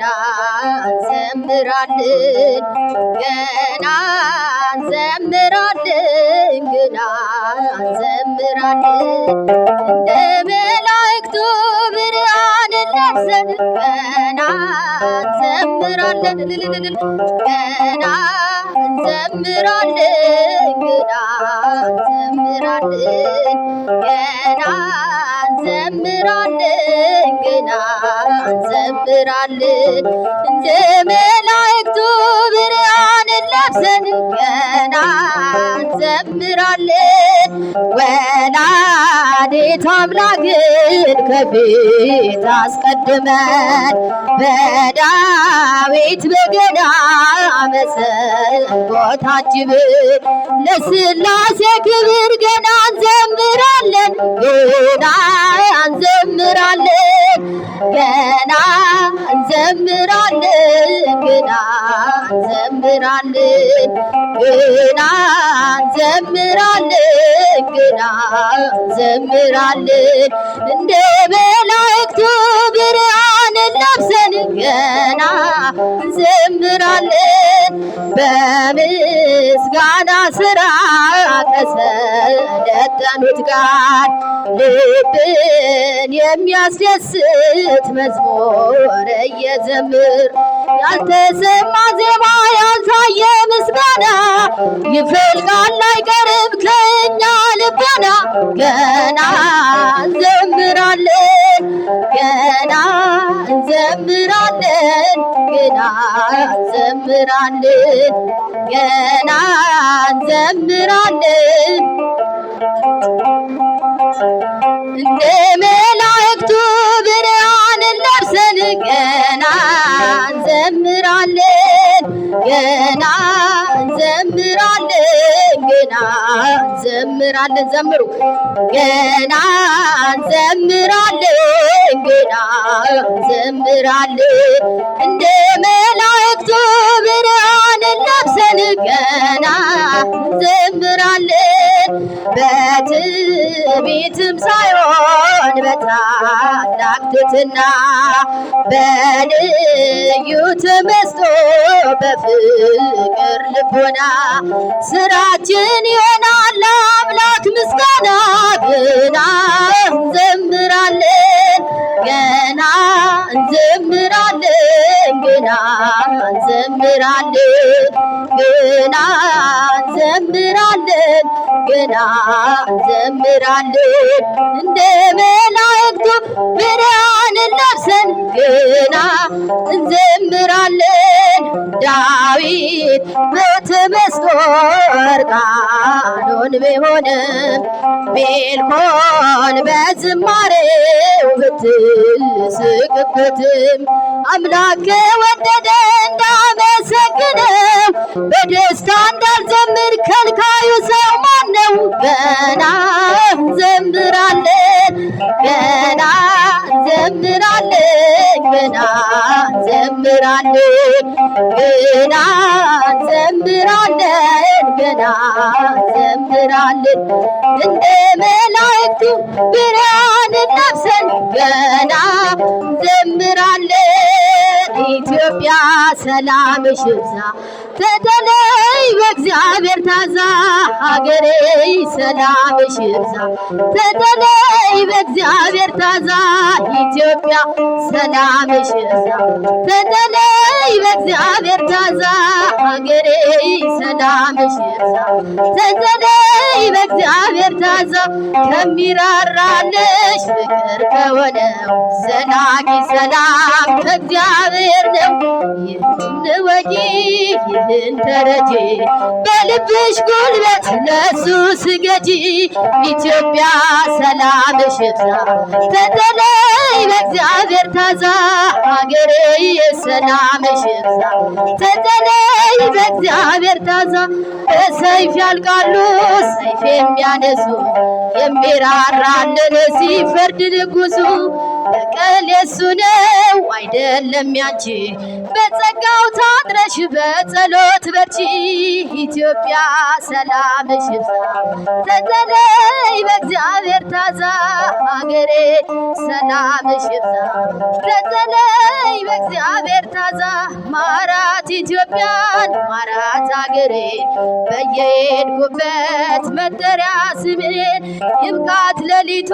ገና እንዘምራለን ገና እንዘምራለን ገና እንዘምራለን እንደ መላእክቱ ብርሃንን ለብሰን ገና እንዘምራለን ገና እንዘምራለን ገና እንዘምራለን ገና እንዘምራለን ገና እንዘምራለን እንደ መላእክቱ ብርሃንን ለብሰን ገና እንዘምራለን ወላዲተ አምላክን ከፊት አስቀድመን በዳዊት በገና መሰንቆ ታጅበን ለሥላሴ ክብር ገና እንዘምራለን ገና እንዘምራለን ገና እንዘምራለን ገና እንዘምራለን ገና እንዘምራለን ገና እንዘምራለን እንደ መላእክቱ ብርሃንን ለብሰን ገና እንዘምራለን በምስጋና ሥራ ከሰለጠኑት ጋር ልብን የሚያስደስት መዝሙር እየዘምር ያልተሰማ ዜማ ያልታየ ምስጋና ይፈልቃል አይቀርም ከእኛ ልቦና ገና እንዘምራለን ገና እንዘምራለን ገና እንዘምራለን ገና እንዘምራለን እንደ መላእክቱ ብርሃንን ለብሰን ገና እንዘምራለን ገና እንዘምራለን ገና እንዘምራለን ዘምሩ ገና እንዘምራለን ገና እንዘምራለን እንደ መላእክቱ ብርሃንን ለብሰን ገና እንዘምራለን በትዕቢትም ሳይሆን በታላቅ ትሕትና በልዩ ተመስጦ በፍቅር ልቦና ስራችን ይሆናል አምላክ ምስጋና ገና እንዘምራለን ገና እንዘምራለን ገና እንዘምራለን ገና እንዘምራለን ገና እንዘምራለን እንደ መላእክቱ ብርሃንን ለብሰን ገና እንዘምራለን ዳዊት በተመስጦ እርቃኑን ቢሆንም ሜልኮል በዝማሬው ብትስቅበትም አምላክ ወደደ እንዳመሰግነው በደስታ እንዳልዘምር ከልካዩ ሰው ማነው ገና እንዘምራለን ገና እንዘምራለን ገና እንዘምራለን ገና እንዘምራለን ገና እንዘምራለን እንደ መላእክቱ ብርሃንን ለብሰን ገና እንዘምራለን ኢትዮጵያ ሰላምሽ ይብዛ ተተለይ በእግዚአብሔር ታዛ ሀገሬ ሰላምሽ ይብዛ ተተለይ በእግዚአብሔር ታዛ ኢትዮጵያ ሰላምሽ ይብዛ ተተለይ በእግዚአብሔር ታዛ ሀገሬ ሰላምሽ ይብዛ ተተለይ በእግዚአብሔር ታዛ ከሚራራልሽ ፍቅር ከሆነው ዘላቂ ሰላም ከእግዚአብሔር ነው ይህን ወቂ ይህን ተረጂ በልብሽ ጉልበት ለሱ ስገጂ ኢትዮጵያ ሰላምሽ ይብዛ ተተለይ በእግዚአብሔር ታዛ ሀገሬ ሰላምሽ ይብዛ ተተለይ በእግዚአብሔር ታዛ በሰይፍ ያልቃሉ ሰይፍ የሚያነሱ የሚራራልን ሲፈርድ ንጉሱ በቀል የሱ ነው አይደለም ያንቺ በጸጋው ታጥረሽ በጸሎት በርቺ ኢትዮጵያ ሰላምሽ ይብዛ ተተለይ በእግዚአብሔር ታዛ ሀገሬ ሰላምሽ ይብዛ ተጠለይ በእግዚአብሔር ታዛ ማራት ኢትዮጵያን ማራት ሀገሬ በየሄድኩበት መጠሪያ ስሜን ይብቃት ሌሊቱ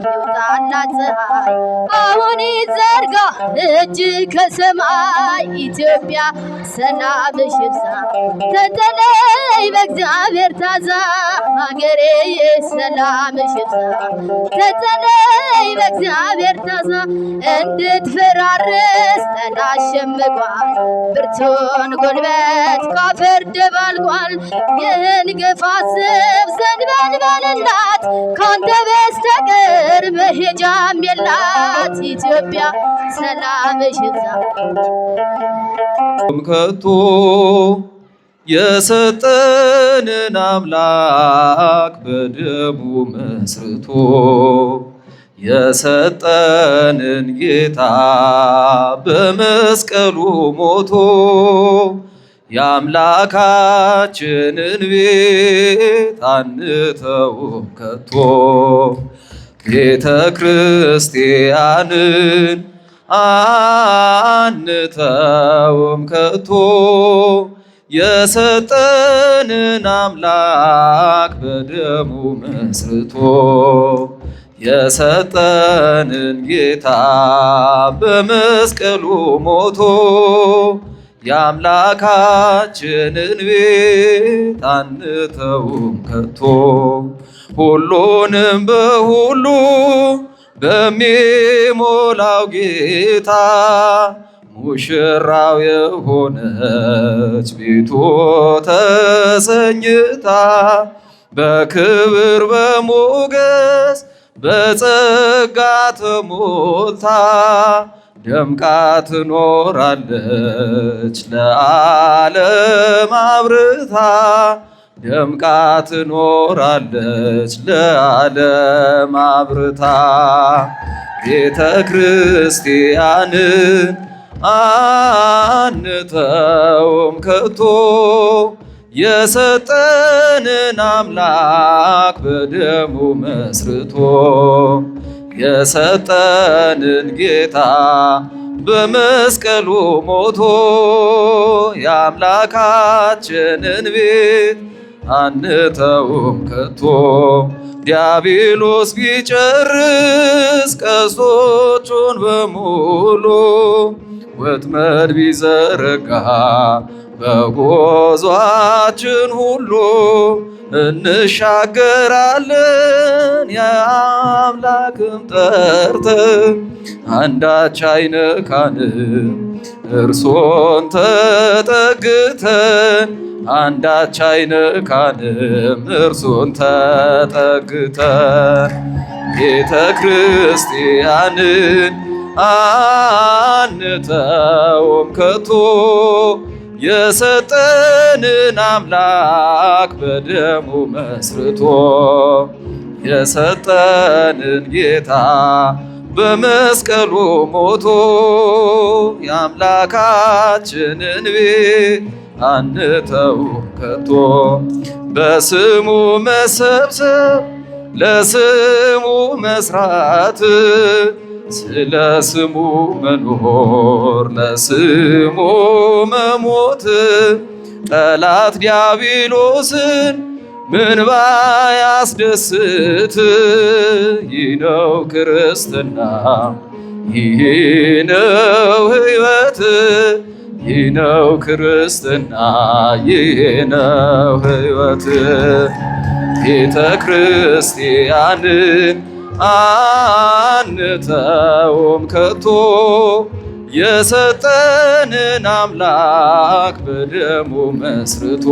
ይውጣላት ፀሐይ አሁን ይዘርጋ እጅ ከሰማይ ኢትዮጵያ ሰላምሽ ይብዛ ተጠለይ በእግዚአብሔር ታዛ ሀገሬ ሰላምሽ ይብዛ ተጠለይ በእግዚአብሔር ታዛ እንድትፈራርስ ጠላት ሸምቋል ብርቱን ጉልበት ካፈር ደባልቋል ይህን ግፍ አስብ ዘንበል በልላት ካንተ በስተቀር መሄጃም የላት ኢትዮጵያ ሰላምሽ ይብዛ ከቶ የሰጠንን አምላክ በደሙ መስርቶ የሰጠንን ጌታ በመስቀሉ ሞቶ የአምላካችንን ቤት አንተውም ከቶ ቤተ ክርስቲያንን አንተውም ከቶ የሰጠንን አምላክ በደሙ መስርቶ የሰጠንን ጌታ በመስቀሉ ሞቶ የአምላካችንን ቤት አንተውም ከቶ ሁሉንም በሁሉ በሚሞላው ጌታ ሙሽራው የሆነች ቤቱ ተሰኝታ በክብር በሞገስ በጸጋ ተሞልታ ደምቃ ትኖራለች ለዓለም አብርታ ደምቃ ትኖራለች ለዓለም አብርታ ቤተ ክርስቲያንን አንተውም ከቶ የሰጠንን አምላክ በደሙ መስርቶ የሰጠንን ጌታ በመስቀሉ ሞቶ የአምላካችንን ቤት አንተውም ከቶ ዲያብሎስ ቢጨርስ ቀስቶቹን በሙሉ ወጥመድ ቢዘረጋ በጉዟችን ሁሉ እንሻገራለን የአምላክም ጠርተን አንዳች አይነካንም እርሶን ተጠግተን አንዳች አይነካንም እርሶን ተጠግተን ቤተ ክርስቲያንን አንተውም ከቶ የሰጠንን አምላክ በደሙ መስርቶ የሰጠንን ጌታ በመስቀሉ ሞቶ የአምላካችንን ቤት አንተውም ከቶ በስሙ መሰብሰብ ለስሙ መስራት ስለ ስሙ መኖር ለስሙ መሞት ጠላት ዲያብሎስን ምን ባያስደስት ይህ ነው ክርስትና ይህ ነው ሕይወት ይህ ነው ክርስትና ይህ ነው ሕይወት ቤተ ክርስቲያንን አንተውም ከቶ የሰጠንን አምላክ በደሙ መስርቶ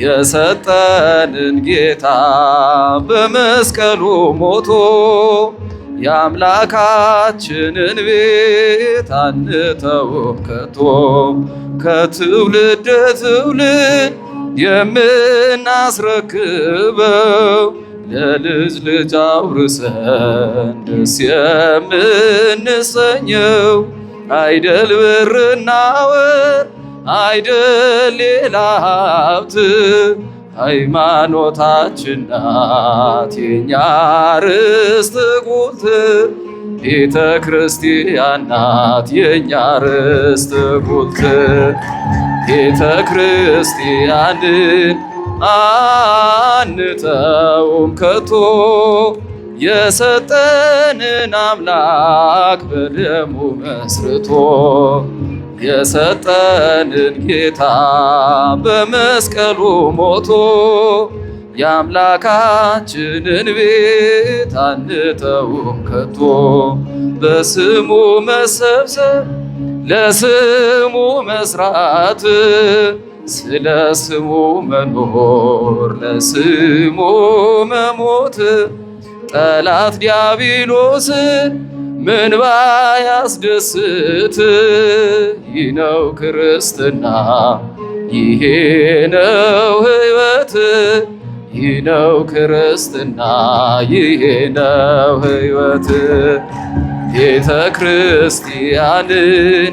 የሰጠንን ጌታ በመስቀሉ ሞቶ የአምላካችንን ቤት አንተውም ከቶ ከትውልድ ትውልድ የምናስረክበው ለልጅ ልጅ አውርሰን ደስ የምንሰኘው አይደል ብርና ወርቅ አይደል ሌላ ሀብት ሃይማኖታችን ናት የኛ ርስት ጉልት ቤተ ክርስቲያን ናት የኛ ርስት ጉልት ቤተ ክርስቲያንን አንተውም ከቶ የሰጠንን አምላክ በደሙ መስርቶ የሰጠንን ጌታ በመስቀሉ ሞቶ የአምላካችንን ቤት አንተውም ከቶ በስሙ መሰብሰብ ለስሙ መስራት ስለ ስሙ መኖር ለስሙ መሞት ጠላት ዲያብሎስን ምን ባያስደስት ይህ ነው ክርስትና ይሄ ነው ሕይወት ይህ ነው ክርስትና ይሄ ነው ሕይወት ቤተ ክርስቲያንን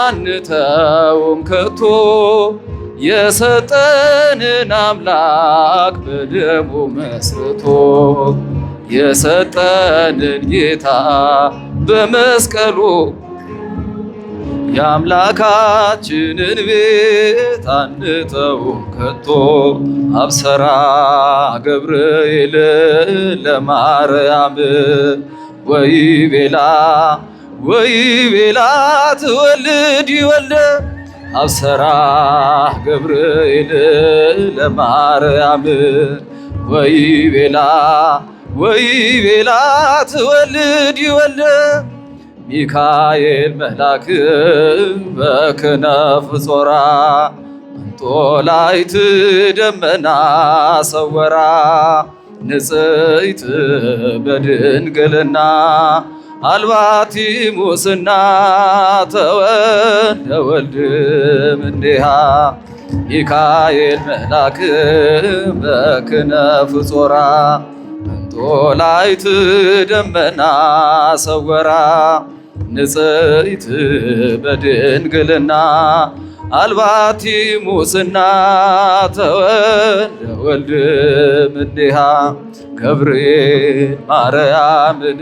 አንተውም ከቶ የሰጠንን አምላክ በደሙ መስርቶ የሰጠንን ጌታ በመስቀሉ የአምላካችንን ቤት አንተውም ከቶ አብሰራ ገብርኤል ለማርያም ወይቤላ ትወልድ ይወልደ አብሰራ ገብርኤል ለማርያም ወይቤላ ትወልድ ይወልደ ሚካኤል መልአክ በክነፍ ጾራ መንጦላዕት ደመና ሰወራ ንጽሕት በድንግልና አልባቲ ሙስና ተወልደ ወልድ እምኔሃ ሚካኤል መልአክ በክነፍ ጾራ መንጦላዕት ደመና ሰወራ ንጽሕት በድንግልና አልባቲ ሙስና ተወልደ ወልድ እምኔሃ ገብርኤል ማርያምን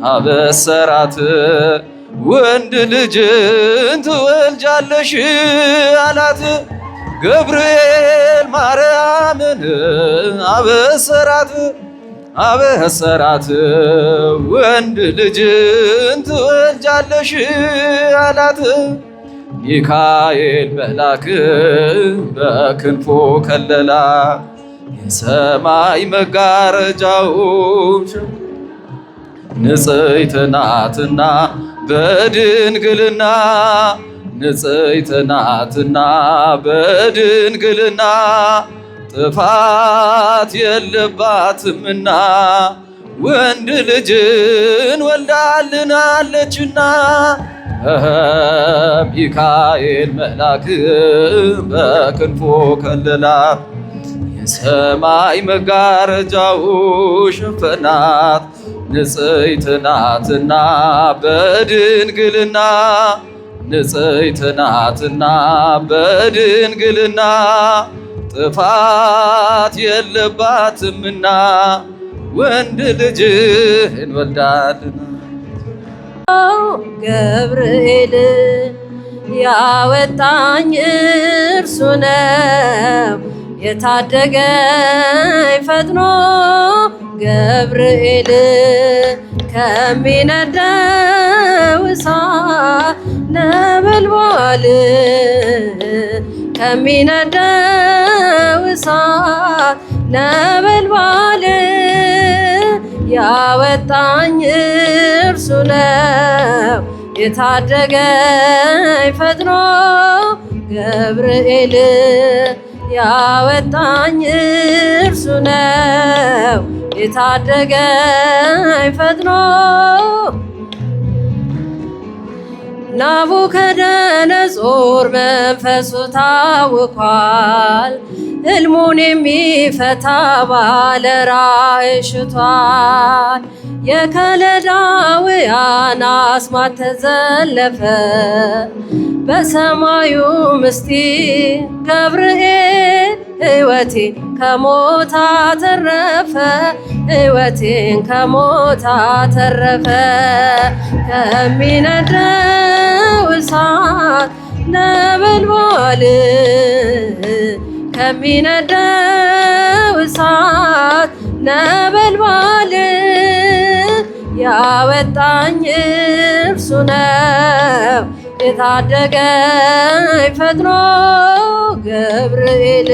አበሰራት ወንድ ልጅን ትወልጃለሽ አላት። ገብርኤል ማርያምን አበሰራት ወንድ ልጅን ትወልጃለሽ አላት። ሚካኤል መልአክ በክንፉ ከለላ የሰማይ መጋረጃው ንጽሕት ናትና በድንግልና ንጽሕት ናትና በድንግልና ጥፋት የለባትምና ወንድ ልጅን ወልዳልናለችና ሚካኤል መልአክ በክንፉ ከለላት የሰማይ መጋረጃው ሸፈናት ንጽሕት ናትና በድንግልና ንጽሕት ናትና በድንግልና ጥፋት የለባትምና ወንድ ልጅን ወልዳልና። ገብርኤል ያወጣኝ እርሱ ነው የታደገኝ ፈጥኖ ገብርኤል ከሚነደው እሳት ነበልባል ከሚነደው እሳት ነበልባል ያወጣኝ እርሱ ነው የታደገኝ ፈጥኖ ገብርኤል ያወጣኝ እርሱ ነው የታደገኝ ፈጥኖ። ናቡከደነጾር መንፈሱ ታውኳል ሕልሙን የሚፈታ ባለ ራእይ ሽቷል። የከለዳውያን አስማት ተዘለፈ በሰማዩ ምስጢር ገብርኤል ሕይወቴን ከሞት አተረፈ ሕይወቴን ከሞት አተረፈ። ከሚነደው እሳት ነበልባል ከሚነደው እሳት ነበልባል ያወጣኝ እርሱ ነው የታደገኝ ፈጥኖ ገብርኤል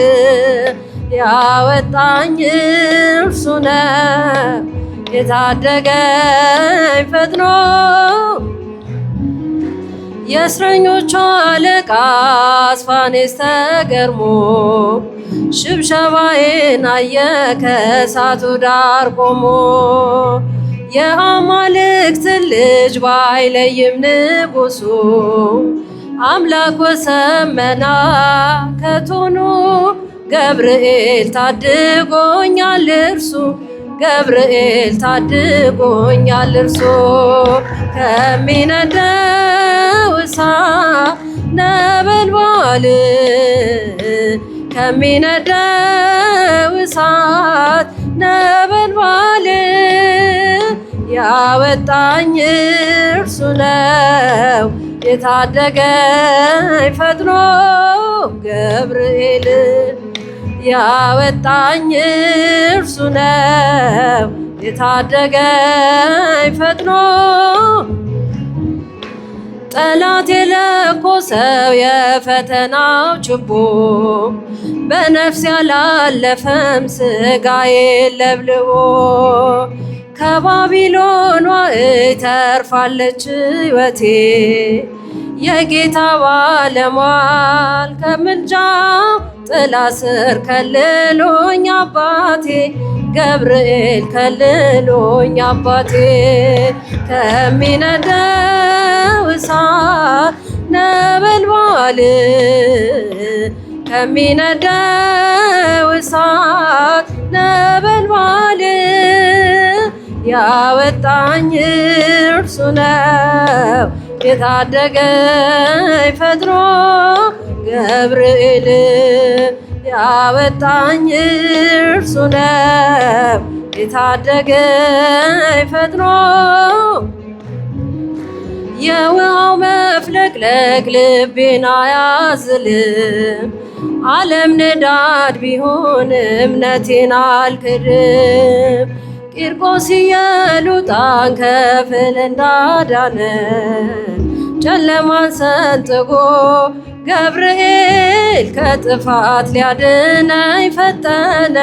ያወጣኝ እርሱ ነው የታደገኝ ፈጥኖ። የእስረኞቹ አለቃ አስፋኔስ ተገርሞ ሽብሸባዬን አየ ከእሳቱ ዳር ቆሞ። የአማልክት ልጅ ባይለይም ንጉሱ አምላክ ወሰመና ከቶኑ ገብርኤል ታድጎኛል እርሱ ገብርኤል ታድጎኛል እርሱ። ከሚነደው እሳት ነበልባል ከሚነደው እሳት ነበልባል ያወጣኝ እርሱ ነው የታደገኝ ፈጥኖ ገብርኤል ያወጣኝ እርሱ ነው የታደገኝ ፈጥኖ። ጠላት የለኮሰው የፈተናው ችቦ በነፍስ ያላለፈም ስጋዬ ለብልቦ። ከባቢሎን ተርፋለች ሕይወቴ የጌታ ባለሟል ከምልጃው ጥላ ስር ከልሎኝ አባቴ ገብርኤል ከልሎኝ አባቴ። ከሚነደው እሳት ነበልባል ከሚነደው እሳት ነበልባል ያወጣኝ እርሱ ነው የታደገኝ ፈጥኖ ገብርኤል ያወጣኝ እርሱ ነው የታደገኝ ፈጥኖ። የውሃው መፍለቅለቅ ልቤን አያዝልም ዓለም ንዳድ ቢሆን እምነቴን አልክድም። ቂርቆስ ኢየሉጣን ከፍል እንዳዳነን ጨለማን ሰንጥቆ ገብርኤል ከጥፋት ሊያድነኝ ፈጠነ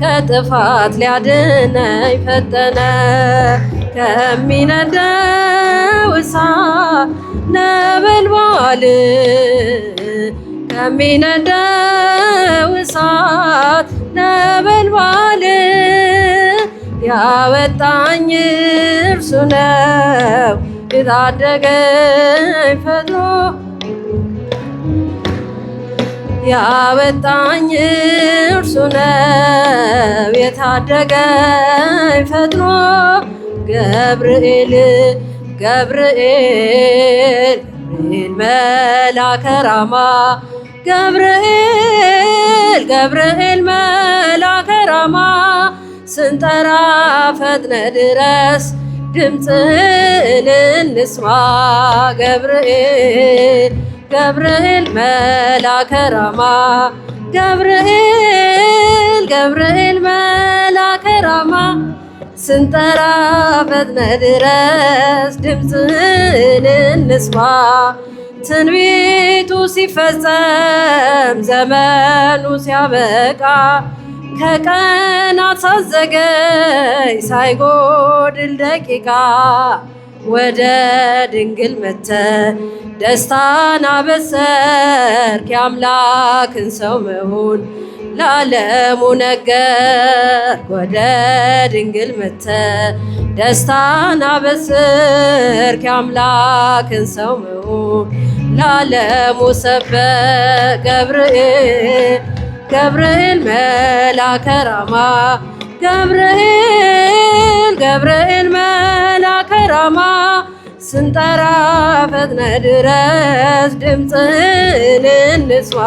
ከጥፋት ሊያድነኝ ፈጠነ። ከሚነደው እሳት ነበልባል ከሚነደው እሳት ነበልባል ያወጣኝ እርሱ ነው የታደገኝ ፈጥኖ ያወጣኝ እርሱ ነው የታደገኝ ፈጥኖ ገብርኤል ገብርኤል መልአከ ራማ ገብርኤል ገብርኤል መልአከ ራማ ስንጠራ ፈጥነ ድረስ ድምፅህን እንስማ። ገብርኤል ገብርኤል መልአከ ራማ ገብርኤል ገብርኤል መልአከ ራማ ስንጠራ ፈጥነ ድረስ ድምፅህን እንስማ። ትንቢቱ ሲፈጸም ዘመኑ ሲያበቃ ከቀናት ሳዘገይ ሳይጎድል ደቂቃ ወደ ድንግል መተ ደስታን አበሰርክ የአምላክን ሰው መሆን ለዓለሙ ነገርክ። ወደ ድንግል መተ ደስታን አበሰርክ የአምላክን ሰው መሆን ለዓለሙ ሰበክ። ገብርኤል ገብርኤል መላከ ራማ ገብርኤል መላከ ራማ ስንጠራ ፈጥነ ድረስ ድምፅህን እንስማ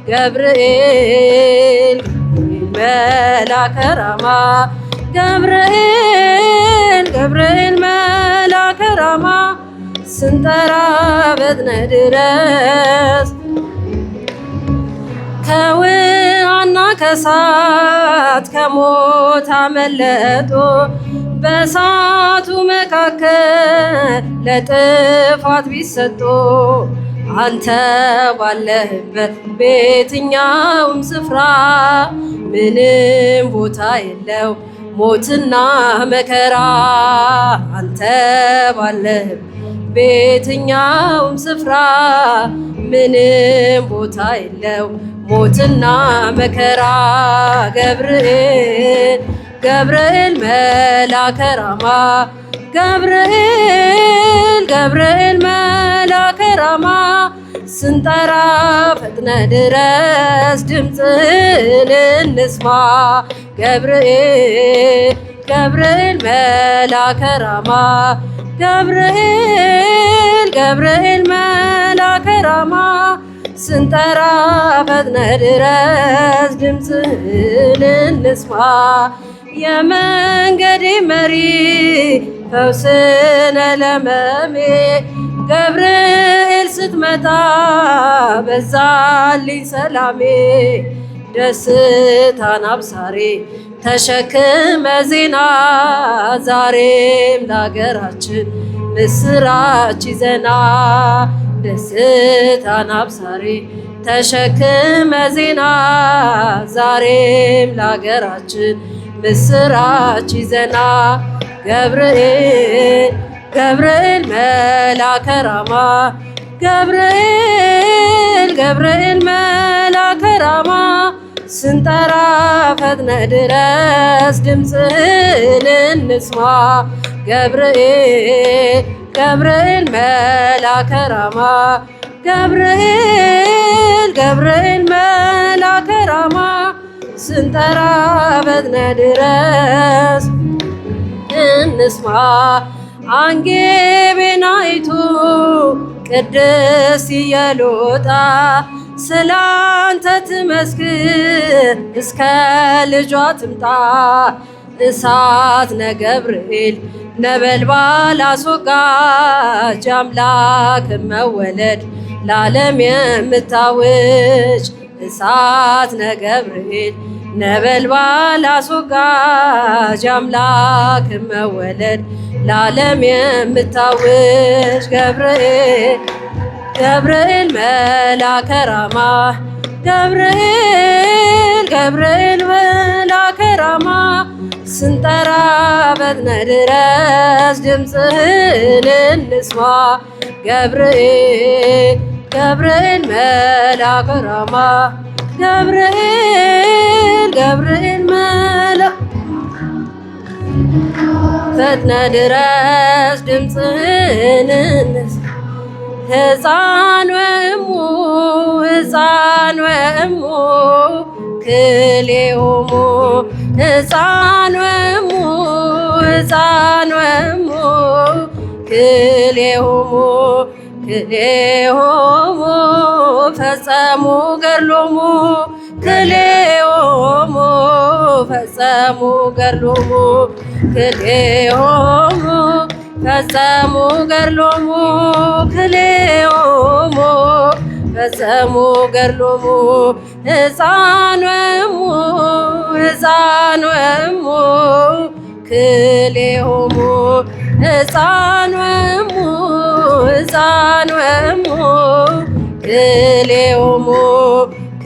ገብርኤል መላከ ራማ ገብርኤል መላከ ራማ ስንጠራ ፈጥነ ድረስ ከውሃና ከእሳት ከሞት አመለጡ በእሳቱ መካከል ለጥፋት ቢሰጡ አንተ ባለህበት በየትኛውም ስፍራ ምንም ቦታ የለው ሞትና መከራ አንተ ባለህበት በየትኛውም ስፍራ ምንም ቦታ የለው ሞትና መከራ ገብርኤል መላከ ራማ ገብርኤል መላከ ራማ ስንጠራ ፈጥነ ድረስ ድምፅህን እንስማ ገብርኤል መላከ ራማ ገብርኤል መላከ ራማ ስንጠራ ፈጥነ ድረስ ድምፅህን እንስማ የመንገዴ መሪ ፈውስነ ለመሜ ገብርኤል ስትመጣ በዛልኝ ሰላሜ ደስታን አብሳሪ ተሸክመ ዜና ዛሬም ለሀገራችን ምስራች ይዘና ደስታን አብሳሪ ተሸክመ ዜና ዛሬም ለሀገራችን ምስራች ይዘና ገብርኤል መላከ ራማ ገብርኤል መላከ ራማ ስንጠራ ፈጥነ ድረስ ድምፅህን እንስማ ገብርኤል መላከ ራማ ገብርኤል መላከ ራማ ስንጠራ ፈጥነ ድረስ እንስማ አንጌቤናይቱ ቅድስት ኢየሉጣ ስላንተ ትመስክር እስከ ልጇ ትምጣ እሳት ነገብርኤል ነበልባል አስወጋጅ አምላክ መወለድ ለዓለም የምታውጅ እሳት ነገብርኤል ነበልባል አስወጋጅ አምላክ መወለድ ለዓለም የምታውጅ ገብርኤል መላከ ራማ ገብርኤል መላከ ራማ ስንጠራ ፈጥነ ድረስ ድምፅህን እንስማ ገብርኤል መላከ ራማ ገብርኤል መላከ ፈጥነ ድረስ ድምፅህን እንስማ ሕፃን ወእሙ ክልኤሆሙ ሕፃን ወእሙ ክልኤሆሙ ፈጸሙ ገድሎሙ ክልኤሆሙ ፈጸሙ ገድሎሙ ክልኤሆሙ ፈጸሙ ገድሎሙ ክልኤሆሙ ፈጸሙ ገድሎሙ ሕፃን ወእሙ ክልኤሆሙ ሕፃን ወእሙ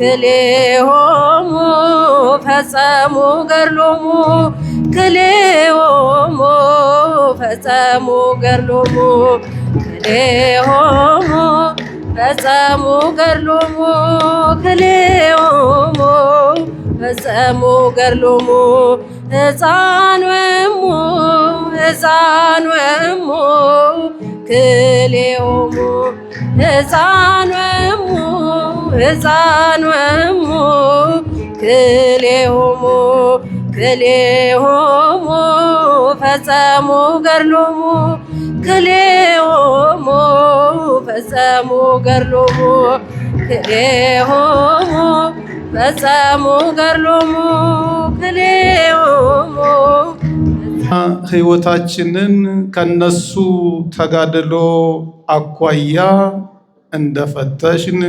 ክልኤሆሙ ፈጸሙ ገድሎሙ ክልኤሆሙ ፈጸሙ ገድሎሙ ክልኤሆሙ ፈጸሙ ገድሎሙ ክልኤሆሙ ፈጸሙ ገድሎሙ ሕፃን ወእሙ ክልኤሆሙ ሕፃን ወእሙ ሕፃን ወሙ ክልኤሆሙ ክልኤሆሙ ፈጸሙ ገድሎሙ ክልኤሆሙ ፈጸሙ ገድሎሙ ክልኤሆሙ ፈጸሙ ገድሎሙ ክልኤሆሙ። ሕይወታችንን ከነሱ ተጋድሎ አኳያ እንደፈተሽን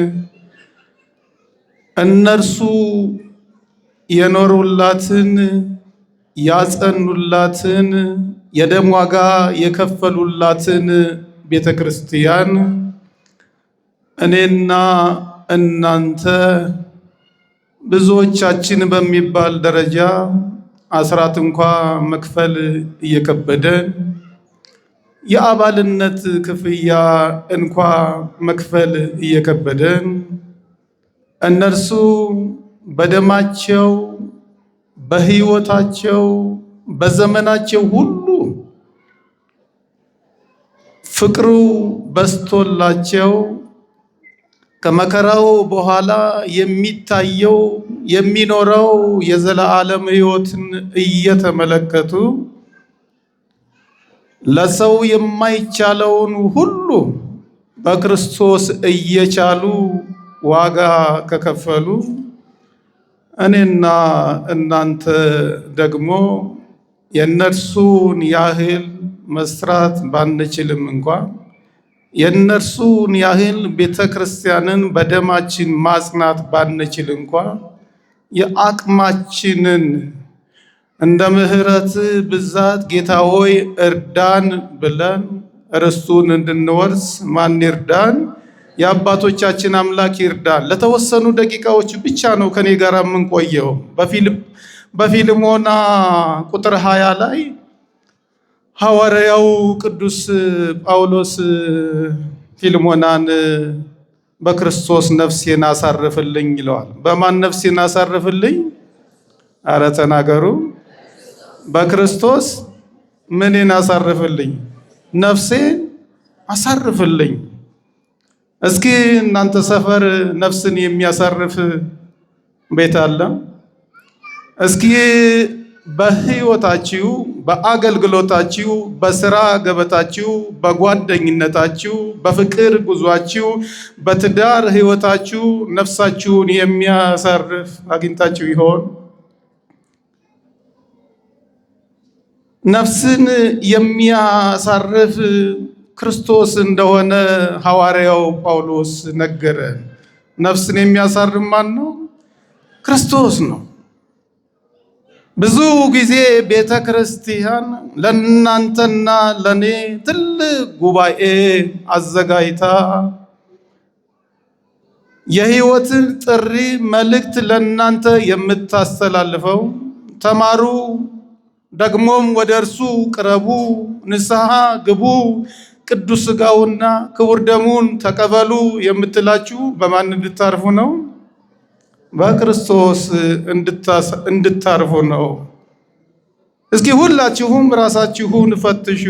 እነርሱ የኖሩላትን ያጸኑላትን የደም ዋጋ የከፈሉላትን ቤተ ክርስቲያን እኔና እናንተ ብዙዎቻችን በሚባል ደረጃ አስራት እንኳ መክፈል እየከበደን የአባልነት ክፍያ እንኳ መክፈል እየከበደን እነርሱ በደማቸው በሕይወታቸው በዘመናቸው ሁሉ ፍቅሩ በስቶላቸው ከመከራው በኋላ የሚታየው የሚኖረው የዘላለም ሕይወትን እየተመለከቱ ለሰው የማይቻለውን ሁሉ በክርስቶስ እየቻሉ ዋጋ ከከፈሉ እኔና እናንተ ደግሞ የነርሱን ያህል መስራት ባንችልም እንኳን የነርሱን ያህል ቤተ ክርስቲያንን በደማችን ማጽናት ባንችል እንኳን የአቅማችንን እንደ ምሕረት ብዛት ጌታ ሆይ እርዳን ብለን ርስቱን እንድንወርስ ማን ይርዳን? የአባቶቻችን አምላክ ይርዳን። ለተወሰኑ ደቂቃዎች ብቻ ነው ከኔ ጋር የምንቆየው። በፊልሞና ቁጥር 20 ላይ ሐዋርያው ቅዱስ ጳውሎስ ፊልሞናን በክርስቶስ ነፍሴን አሳርፍልኝ ይለዋል። በማን ነፍሴን አሳርፍልኝ? አረ ተናገሩ። በክርስቶስ ምንን አሳርፍልኝ? ነፍሴን አሳርፍልኝ። እስኪ እናንተ ሰፈር ነፍስን የሚያሳርፍ ቤት አለ? እስኪ በሕይወታችሁ፣ በአገልግሎታችሁ፣ በስራ ገበታችሁ፣ በጓደኝነታችሁ፣ በፍቅር ጉዟችሁ፣ በትዳር ሕይወታችሁ ነፍሳችሁን የሚያሳርፍ አግኝታችሁ ይሆን? ነፍስን የሚያሳርፍ ክርስቶስ እንደሆነ ሐዋርያው ጳውሎስ ነገረን። ነፍስን የሚያሳርፍ ማን ነው? ክርስቶስ ነው። ብዙ ጊዜ ቤተ ክርስቲያን ለእናንተና ለኔ ትልቅ ጉባኤ አዘጋጅታ የሕይወትን ጥሪ መልእክት ለእናንተ የምታስተላልፈው ተማሩ፣ ደግሞም ወደ እርሱ ቅረቡ፣ ንስሐ ግቡ፣ ቅዱስ ሥጋውና ክቡር ደሙን ተቀበሉ የምትላችሁ በማን እንድታርፉ ነው? በክርስቶስ እንድታርፉ ነው። እስኪ ሁላችሁም ራሳችሁን ፈትሹ።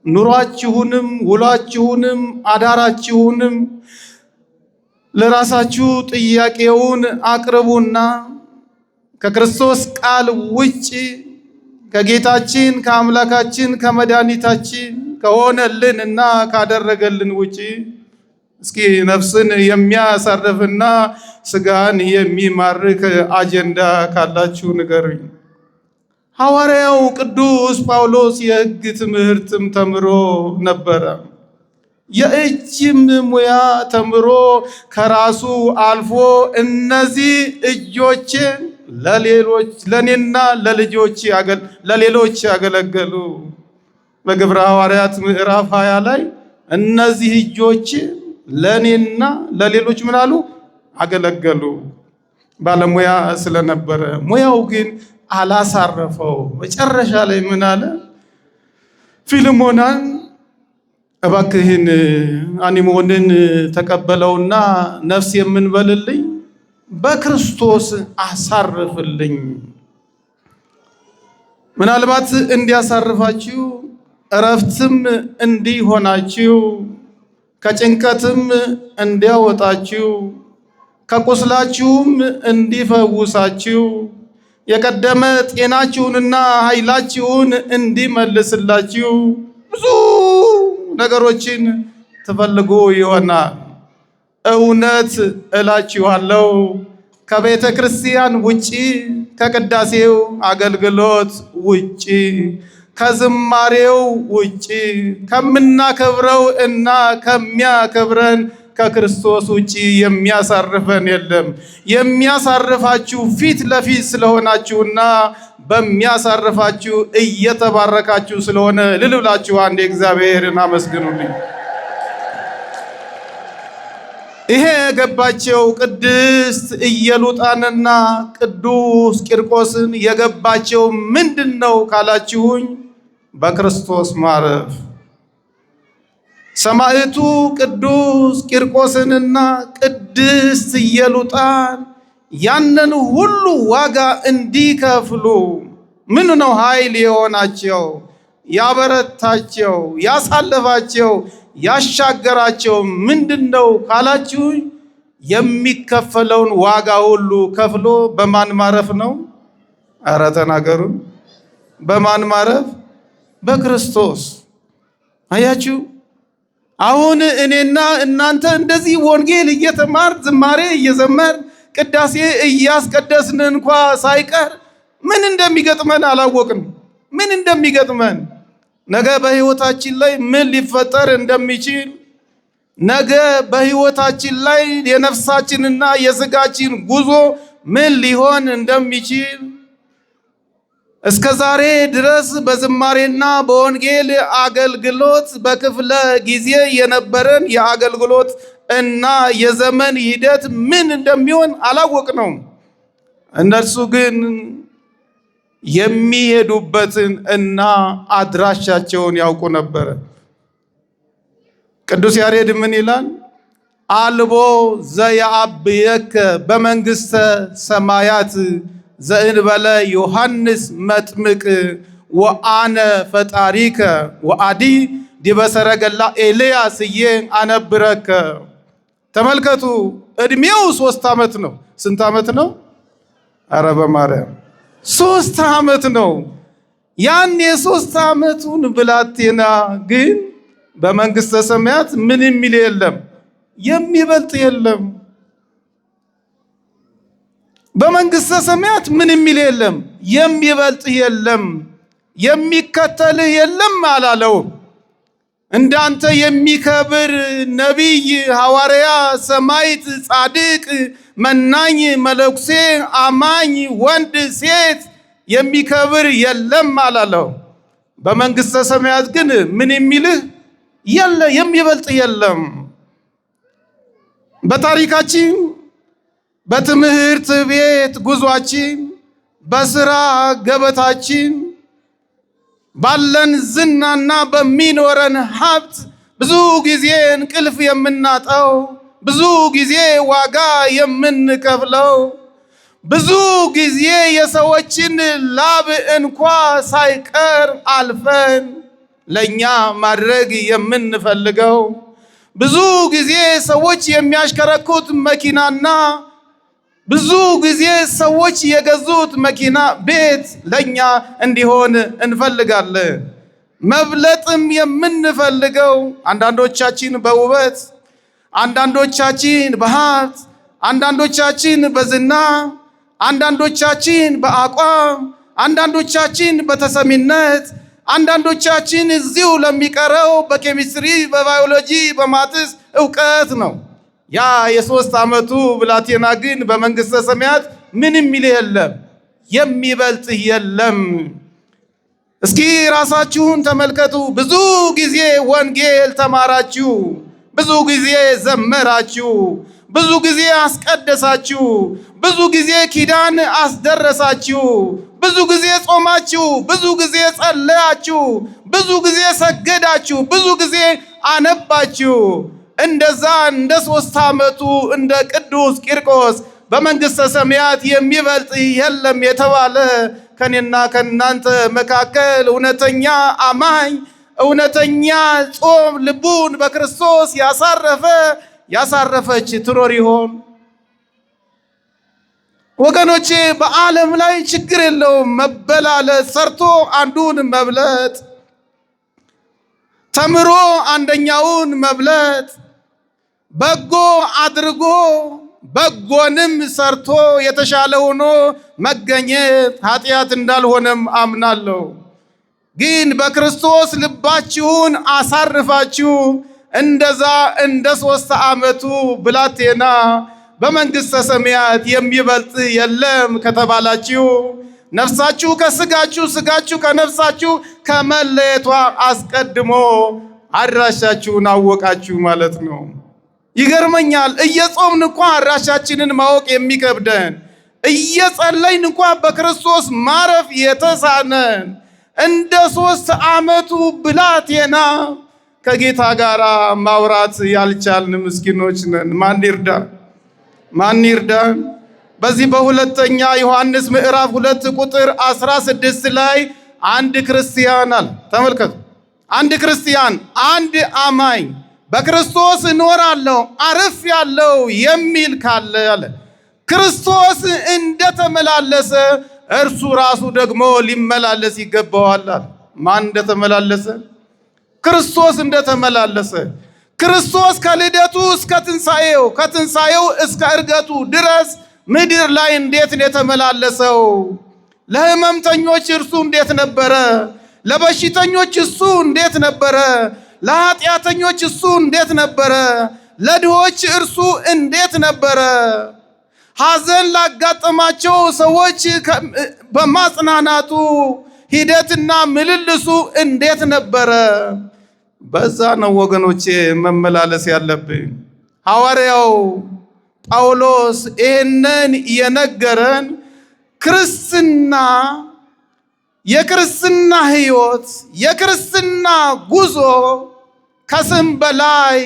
ኑሯችሁንም ውሏችሁንም አዳራችሁንም ለራሳችሁ ጥያቄውን አቅርቡና ከክርስቶስ ቃል ውጪ ከጌታችን ከአምላካችን ከመድኃኒታችን ከሆነልን እና ካደረገልን ውጪ እስኪ ነፍስን የሚያሳርፍና ስጋን የሚማርክ አጀንዳ ካላችሁ ንገሩኝ። ሐዋርያው ቅዱስ ጳውሎስ የሕግ ትምህርትም ተምሮ ነበረ። የእጅም ሙያ ተምሮ ከራሱ አልፎ እነዚህ እጆችን ለኔና ለሌሎች ያገለገሉ በግብረ ሐዋርያት ምዕራፍ 20 ላይ እነዚህ እጆች ለኔና ለሌሎች ምን አሉ? አገለገሉ። ባለሙያ ስለነበረ ሙያው ግን አላሳረፈው። መጨረሻ ላይ ምን አለ? ፊልሞናን እባክህን አኒሞንን ተቀበለውና ነፍስ የምንበልልኝ በክርስቶስ አሳርፍልኝ። ምናልባት እንዲያሳርፋችሁ እረፍትም እንዲሆናችሁ ከጭንቀትም እንዲያወጣችሁ ከቁስላችሁም እንዲፈውሳችሁ የቀደመ ጤናችሁንና ኃይላችሁን እንዲመልስላችሁ ብዙ ነገሮችን ትፈልጉ ይሆናል። እውነት እላችኋለሁ ከቤተ ክርስቲያን ውጪ፣ ከቅዳሴው አገልግሎት ውጪ፣ ከዝማሬው ውጪ፣ ከምናከብረው እና ከሚያከብረን ከክርስቶስ ውጪ የሚያሳርፈን የለም። የሚያሳርፋችሁ ፊት ለፊት ስለሆናችሁና በሚያሳርፋችሁ እየተባረካችሁ ስለሆነ እልል ብላችሁ አንድ እግዚአብሔርን አመስግኑልኝ። ይሄ የገባቸው ቅድስት ኢየሉጣንና ቅዱስ ቂርቆስን የገባቸው ምንድነው ካላችሁኝ፣ በክርስቶስ ማረፍ። ሰማዕቱ ቅዱስ ቂርቆስንና ቅድስት ኢየሉጣን ያንን ሁሉ ዋጋ እንዲከፍሉ ምን ነው ኃይል የሆናቸው፣ ያበረታቸው፣ ያሳለፋቸው፣ ያሻገራቸው ምንድነው ካላችሁኝ፣ የሚከፈለውን ዋጋ ሁሉ ከፍሎ በማን ማረፍ ነው? ኧረ ተናገሩ። በማን ማረፍ? በክርስቶስ። አያችሁ፣ አሁን እኔና እናንተ እንደዚህ ወንጌል እየተማር ዝማሬ እየዘመር ቅዳሴ እያስቀደስን እንኳ ሳይቀር ምን እንደሚገጥመን አላወቅንም። ምን እንደሚገጥመን ነገ በሕይወታችን ላይ ምን ሊፈጠር እንደሚችል፣ ነገ በሕይወታችን ላይ የነፍሳችንና የሥጋችን ጉዞ ምን ሊሆን እንደሚችል እስከ ዛሬ ድረስ በዝማሬና በወንጌል አገልግሎት በክፍለ ጊዜ የነበረን የአገልግሎት እና የዘመን ሂደት ምን እንደሚሆን አላወቅነውም። እነርሱ ግን የሚሄዱበትን እና አድራሻቸውን ያውቁ ነበረ። ቅዱስ ያሬድ ምን ይላል? አልቦ ዘያአብየከ በመንግሥተ ሰማያት ዘእንበለ ዮሐንስ መጥምቅ ወአነ ፈጣሪከ ወአዲ ዲበ ሰረገላ ኤልያስ አነብረከ። ተመልከቱ፣ እድሜው 3 ዓመት ነው። ስንት ዓመት ነው? ኧረ በማርያም 3 ዓመት ነው። ያን የ3 ዓመቱን ብላቴና ግን በመንግሥተ ሰማያት ምን የሚል የለም፣ የሚበልጥ የለም። በመንግሥተ ሰማያት ምን የሚል የለም፣ የሚበልጥ የለም፣ የሚከተልህ የለም አላለውም። እንዳንተ የሚከብር ነቢይ፣ ሐዋርያ፣ ሰማዕት፣ ጻድቅ፣ መናኝ፣ መለኩሴ፣ አማኝ፣ ወንድ ሴት የሚከብር የለም አላለው። በመንግሥተ ሰማያት ግን ምን የሚልህ የለ፣ የሚበልጥ የለም። በታሪካችን፣ በትምህርት ቤት ጉዟችን፣ በስራ ገበታችን፣ ባለን ዝናና በሚኖረን ሀብት ብዙ ጊዜ እንቅልፍ የምናጣው፣ ብዙ ጊዜ ዋጋ የምንከፍለው፣ ብዙ ጊዜ የሰዎችን ላብ እንኳ ሳይቀር አልፈን ለኛ ማድረግ የምንፈልገው፣ ብዙ ጊዜ ሰዎች የሚያሽከረክሩት መኪናና ብዙ ጊዜ ሰዎች የገዙት መኪና ቤት ለኛ እንዲሆን እንፈልጋለን። መብለጥም የምንፈልገው አንዳንዶቻችን በውበት፣ አንዳንዶቻችን በሀብት፣ አንዳንዶቻችን በዝና፣ አንዳንዶቻችን በአቋም፣ አንዳንዶቻችን በተሰሚነት፣ አንዳንዶቻችን እዚሁ ለሚቀረው በኬሚስትሪ፣ በባዮሎጂ፣ በማትስ ዕውቀት ነው። ያ የ3 ዓመቱ ብላቴና ግን በመንግሥተ ሰማያት ምንም የሚል የለም፣ የሚበልጥ የለም። እስኪ ራሳችሁን ተመልከቱ። ብዙ ጊዜ ወንጌል ተማራችሁ፣ ብዙ ጊዜ ዘመራችሁ፣ ብዙ ጊዜ አስቀደሳችሁ፣ ብዙ ጊዜ ኪዳን አስደረሳችሁ፣ ብዙ ጊዜ ጾማችሁ፣ ብዙ ጊዜ ጸለያችሁ፣ ብዙ ጊዜ ሰገዳችሁ፣ ብዙ ጊዜ አነባችሁ። እንደዛ እንደ 3 ዓመቱ እንደ ቅዱስ ቂርቆስ በመንግሥተ ሰማያት የሚበልጥ የለም የተባለ ከኔና ከናንተ መካከል እውነተኛ አማኝ፣ እውነተኛ ጾም ልቡን በክርስቶስ ያሳረፈች ትኖር ይሆን? ወገኖቼ በዓለም ላይ ችግር የለውም መበላለጥ፣ ሰርቶ አንዱን መብለጥ፣ ተምሮ አንደኛውን መብለጥ፣ በጎ አድርጎ በጎንም ሰርቶ የተሻለ ሆኖ መገኘት ኃጢአት እንዳልሆነም አምናለሁ። ግን በክርስቶስ ልባችሁን አሳርፋችሁ እንደዛ እንደ 3 ዓመቱ ብላቴና በመንግሥተ ሰማያት የሚበልጥ የለም ከተባላችሁ ነፍሳችሁ ከስጋችሁ ስጋችሁ ከነፍሳችሁ ከመለየቷ አስቀድሞ አድራሻችሁን አወቃችሁ ማለት ነው። ይገርመኛል። እየጾምን እንኳን አድራሻችንን ማወቅ የሚከብደን፣ እየጸለይን እንኳን በክርስቶስ ማረፍ የተሳነን እንደ 3 ዓመቱ ብላቴና ከጌታ ጋር ማውራት ያልቻልን ምስኪኖች ነን። ማን ይርዳን? ማን ይርዳን? በዚህ በሁለተኛ ዮሐንስ ምዕራፍ 2 ቁጥር 16 ላይ አንድ ክርስቲያን አለ። ተመልከቱ። አንድ ክርስቲያን፣ አንድ አማኝ በክርስቶስ እኖራለሁ አርፍ ያለው የሚል ካለ አለ ክርስቶስ እንደተመላለሰ እርሱ ራሱ ደግሞ ሊመላለስ ይገባዋል። ማን እንደተመላለሰ? ክርስቶስ እንደተመላለሰ። ክርስቶስ ከልደቱ እስከ ትንሣኤው፣ ከትንሣኤው እስከ ዕርገቱ ድረስ ምድር ላይ እንዴት ነው የተመላለሰው? ለሕመምተኞች እርሱ እንዴት ነበረ? ለበሽተኞች እሱ እንዴት ነበረ? ለኃጢአተኞች እሱ እንዴት ነበረ? ለድሆች እርሱ እንዴት ነበረ? ሐዘን ላጋጠማቸው ሰዎች በማጽናናቱ ሂደትና ምልልሱ እንዴት ነበረ? በዛ ነው ወገኖቼ መመላለስ ያለብን። ሐዋርያው ጳውሎስ ይህንን የነገረን ክርስትና፣ የክርስትና ሕይወት፣ የክርስትና ጉዞ ከስም በላይ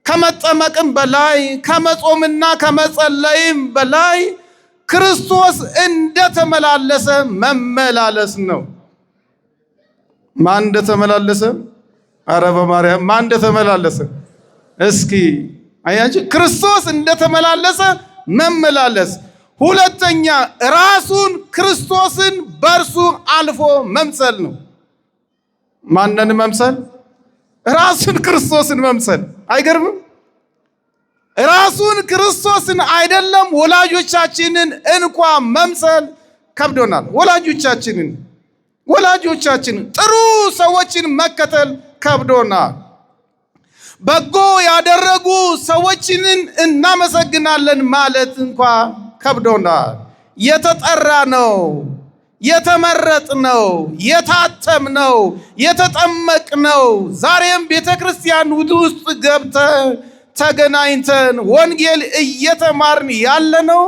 ከመጠመቅም በላይ ከመጾምና ከመጸለይም በላይ ክርስቶስ እንደተመላለሰ መመላለስ ነው። ማን እንደተመላለሰ? ኧረ በማርያም ማን እንደተመላለሰ እስኪ አያችሁ። ክርስቶስ እንደተመላለሰ መመላለስ። ሁለተኛ ራሱን ክርስቶስን በእርሱ አልፎ መምሰል ነው። ማንን መምሰል? ራሱን ክርስቶስን መምሰል። አይገርምም? ራሱን ክርስቶስን አይደለም ወላጆቻችንን እንኳ መምሰል ከብዶናል። ወላጆቻችንን ጥሩ ሰዎችን መከተል ከብዶናል። በጎ ያደረጉ ሰዎችንን እናመሰግናለን ማለት እንኳ ከብዶናል። የተጠራ ነው፣ የተመረጥ ነው፣ የታተም ነው፣ የተጠመቅ ነው። ዛሬም ቤተ ክርስቲያን ውስጥ ገብተን ተገናኝተን ወንጌል እየተማርን ያለነው